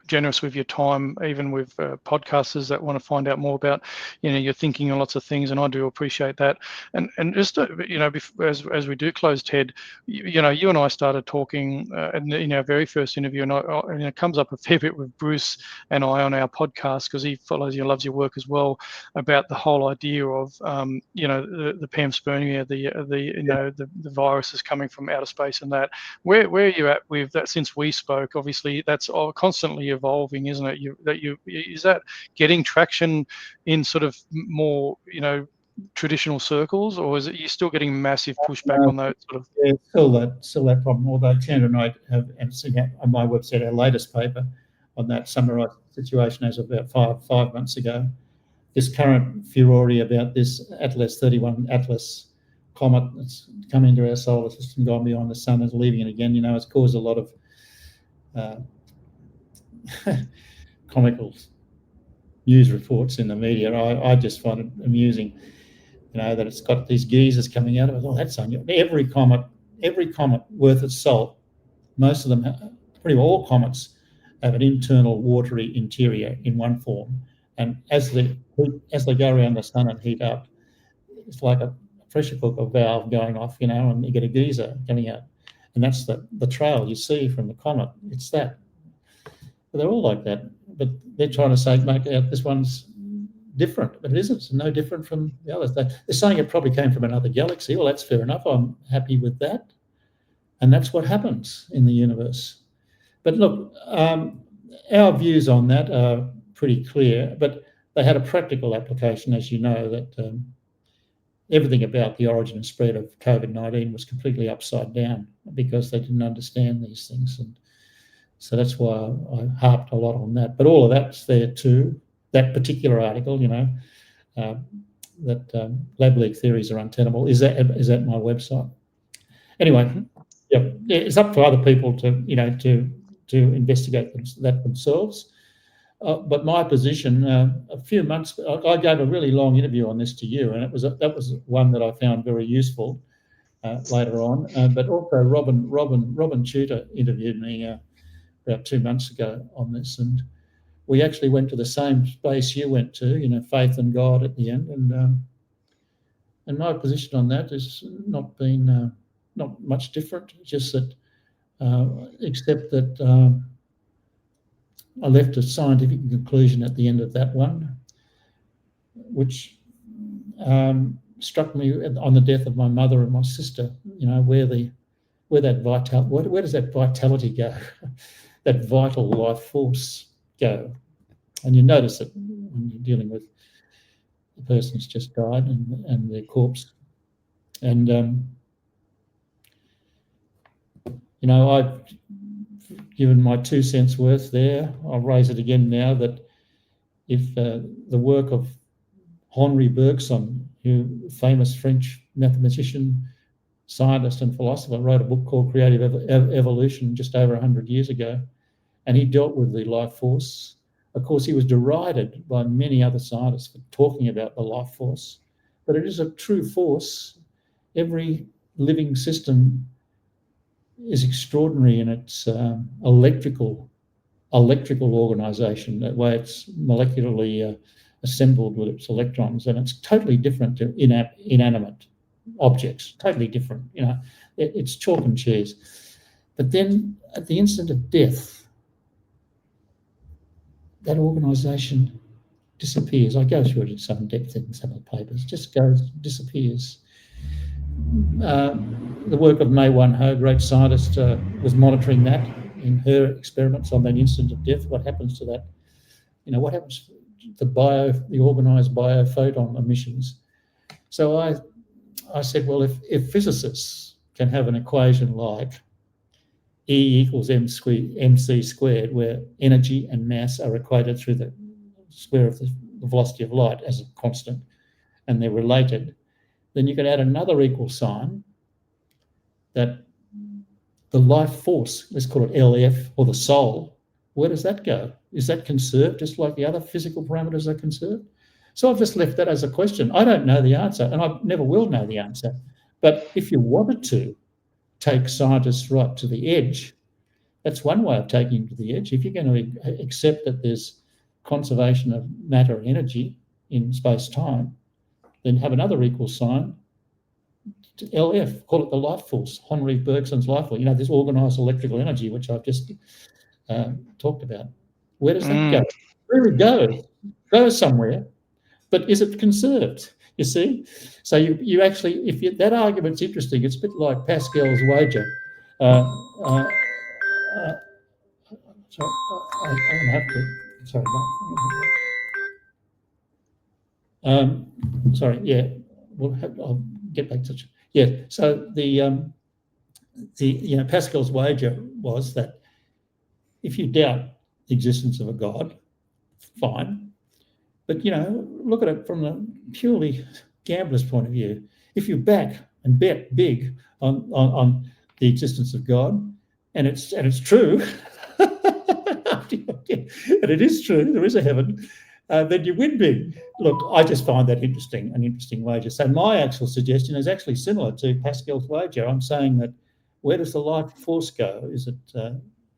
generous with your time, even with podcasters that want to find out more about, your thinking on lots of things, and I do appreciate that. And just as we do close, Ted, you and I started talking in our very first interview, and it comes up a fair bit with Bruce and I on our podcast, because he follows you, loves your work as well, about the whole idea of the panspermia, the viruses coming from outer space, and that. Where are you at with that since we spoke? Obviously, that's all constantly evolving, isn't it? Is that getting traction in sort of more, traditional circles, or is it you're still getting massive pushback on those sort of? Yeah, still that problem. Although Ken and I have, and seen on my website, our latest paper on that summarised situation as of about five months ago. This current furore about this Atlas 31 comet that's come into our solar system, gone beyond the sun, and leaving it again. It's caused a lot of comical news reports in the media. I just find it amusing, that it's got these geysers coming out of it. Oh, that's unusual. Every comet worth its salt, most of them, pretty well all comets, have an internal watery interior in one form. And as they go around the sun and heat up, it's like a pressure cooker valve going off, and you get a geyser coming out. And that's the trail you see from the comet. It's that. But they're all like that. But they're trying to make out this one's different, but it isn't. It's no different from the others. They're saying it probably came from another galaxy. Well, that's fair enough. I'm happy with that. And that's what happens in the universe. But look, our views on that are pretty clear, but they had a practical application, as you know, that everything about the origin and spread of COVID-19 was completely upside down because they didn't understand these things. And so that's why I harped a lot on that. But all of that's there too. That particular article, that lab leak theories are untenable, is at my website. Anyway, yeah, it's up to other people to investigate that themselves. But my position, a few months, I gave a really long interview on this to you, and that was one that I found very useful later on. But also Robin Tudor interviewed me about 2 months ago on this, and we actually went to the same space you went to, faith and God at the end, and my position on that has not been not much different, just that except that I left a scientific conclusion at the end of that one, which struck me on the death of my mother and my sister. Where does that vitality go? That vital life force go? And you notice it when you're dealing with the person who's just died and their corpse. And I've given my 2 cents worth there. I'll raise it again now that if the work of Henri Bergson, who famous French mathematician, scientist and philosopher, wrote a book called Creative Evolution just over 100 years ago, and he dealt with the life force. Of course, he was derided by many other scientists for talking about the life force, but it is a true force. Every living system is extraordinary in its electrical organisation, that way it's molecularly assembled with its electrons, and it's totally different to inanimate objects, totally different. It's chalk and cheese. But then at the instant of death, that organisation disappears. I go through it in some depth in some of the papers. Just disappears. The work of May Wan Ho, great scientist, was monitoring that in her experiments on that instant of death. What happens to that? What happens to the organised biophoton emissions? So I said, well, if physicists can have an equation like E equals mc squared, where energy and mass are equated through the square of the velocity of light as a constant, and they're related, then you could add another equal sign that the life force, let's call it LF, or the soul, where does that go? Is that conserved just like the other physical parameters are conserved? So I've just left that as a question. I don't know the answer, and I never will know the answer. But if you wanted to take scientists right to the edge, That's one way of taking him to the edge. If you're going to accept that there's conservation of matter and energy in space-time, then have another equal sign to LF, call it the life force, Henri Bergson's life force. This organised electrical energy, which I've just talked about. Where does that go? Where it goes somewhere, but is it conserved? You see? So you actually, that argument's interesting. It's a bit like Pascal's wager. So I'm going to have to. Sorry, sorry. Yeah, I'll get back to. Yeah. So the Pascal's wager was that if you doubt the existence of a God, fine, but look at it from the purely gambler's point of view. If you back and bet big on the existence of God, and it's true. And it is true, there is a heaven, then you win big. Look, I just find that an interesting wager. So my actual suggestion is actually similar to Pascal's wager. I'm saying that where does the life force go? Is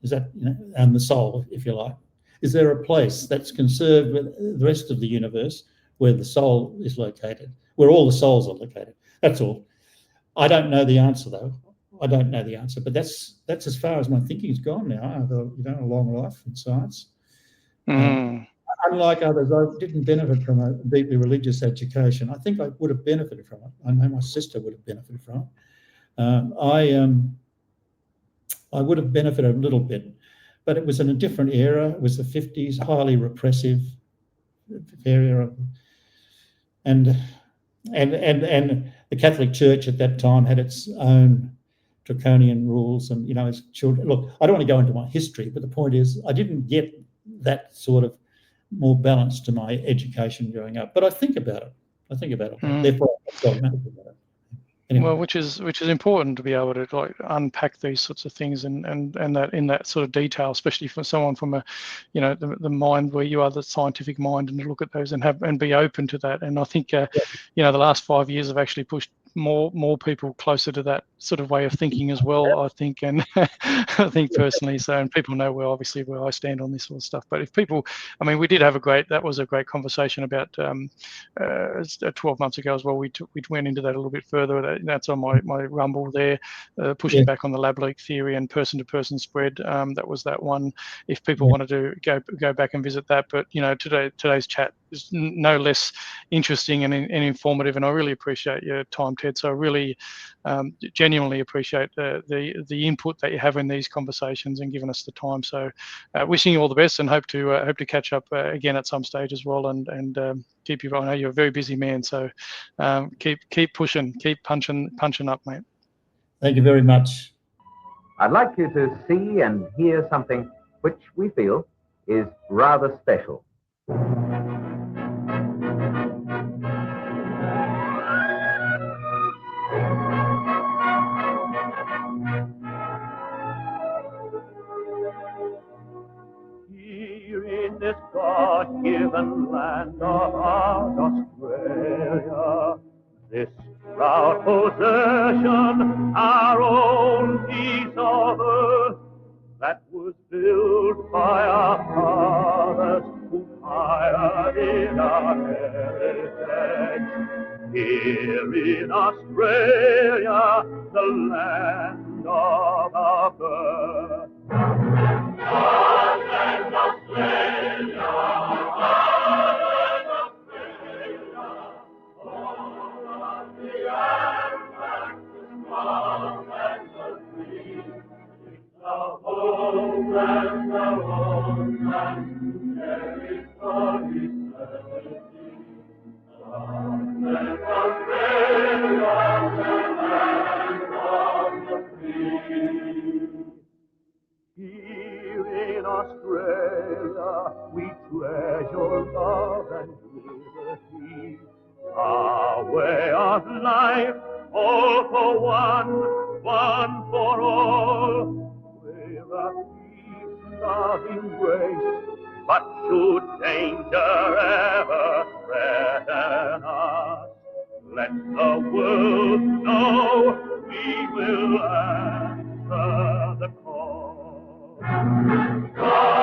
that and the soul, if you like? Is there a place that's conserved with the rest of the universe where the soul is located, where all the souls are located? That's all. I don't know the answer, though. I don't know the answer, but that's as far as my thinking's gone now. I've got a long life in science. Unlike others, I didn't benefit from a deeply religious education. I think I would have benefited from it. I know my sister would have benefited from it. I would have benefited a little bit, but it was in a different era. It was the 50s, highly repressive era, and the Catholic Church at that time had its own draconian rules, and as children. Look, I don't want to go into my history, but the point is, I didn't get that sort of more balance to my education growing up. But I think about it. Therefore, I'm dogmatic about it. Anyway. Well, which is important to be able to unpack these sorts of things and that in that sort of detail, especially for someone from a, the mind where you are, the scientific mind, and to look at those and be open to that. And I think the last 5 years have actually pushed more people closer to that sort of way of thinking as well, I think, and I think personally. So, and people know where I stand on this sort of stuff. But if people, we did have that was a great conversation about 12 months ago as well. We went into that a little bit further. That's on my Rumble there, pushing back on the lab leak theory and person-to-person spread. That was that one. If people wanted to go back and visit that, but today's chat is no less interesting and informative, and I really appreciate your time, Ted. So I really genuinely appreciate the input that you have in these conversations and giving us the time. So wishing you all the best, and hope to catch up again at some stage as well, and keep you. I know you're a very busy man, so keep pushing, keep punching up, mate. Thank you very much. I'd like you to see and hear something which we feel is rather special. In this God-given land of ours, Australia, this proud possession, our own piece of earth, that was built by our fathers who pioneered our heritage. Here in Australia, the land of our birth. Here in Australia, we treasure love and liberty. Our way of life, all for one for all. We're a peace, loving race, but should danger ever threaten us, let the world know we will answer the call. God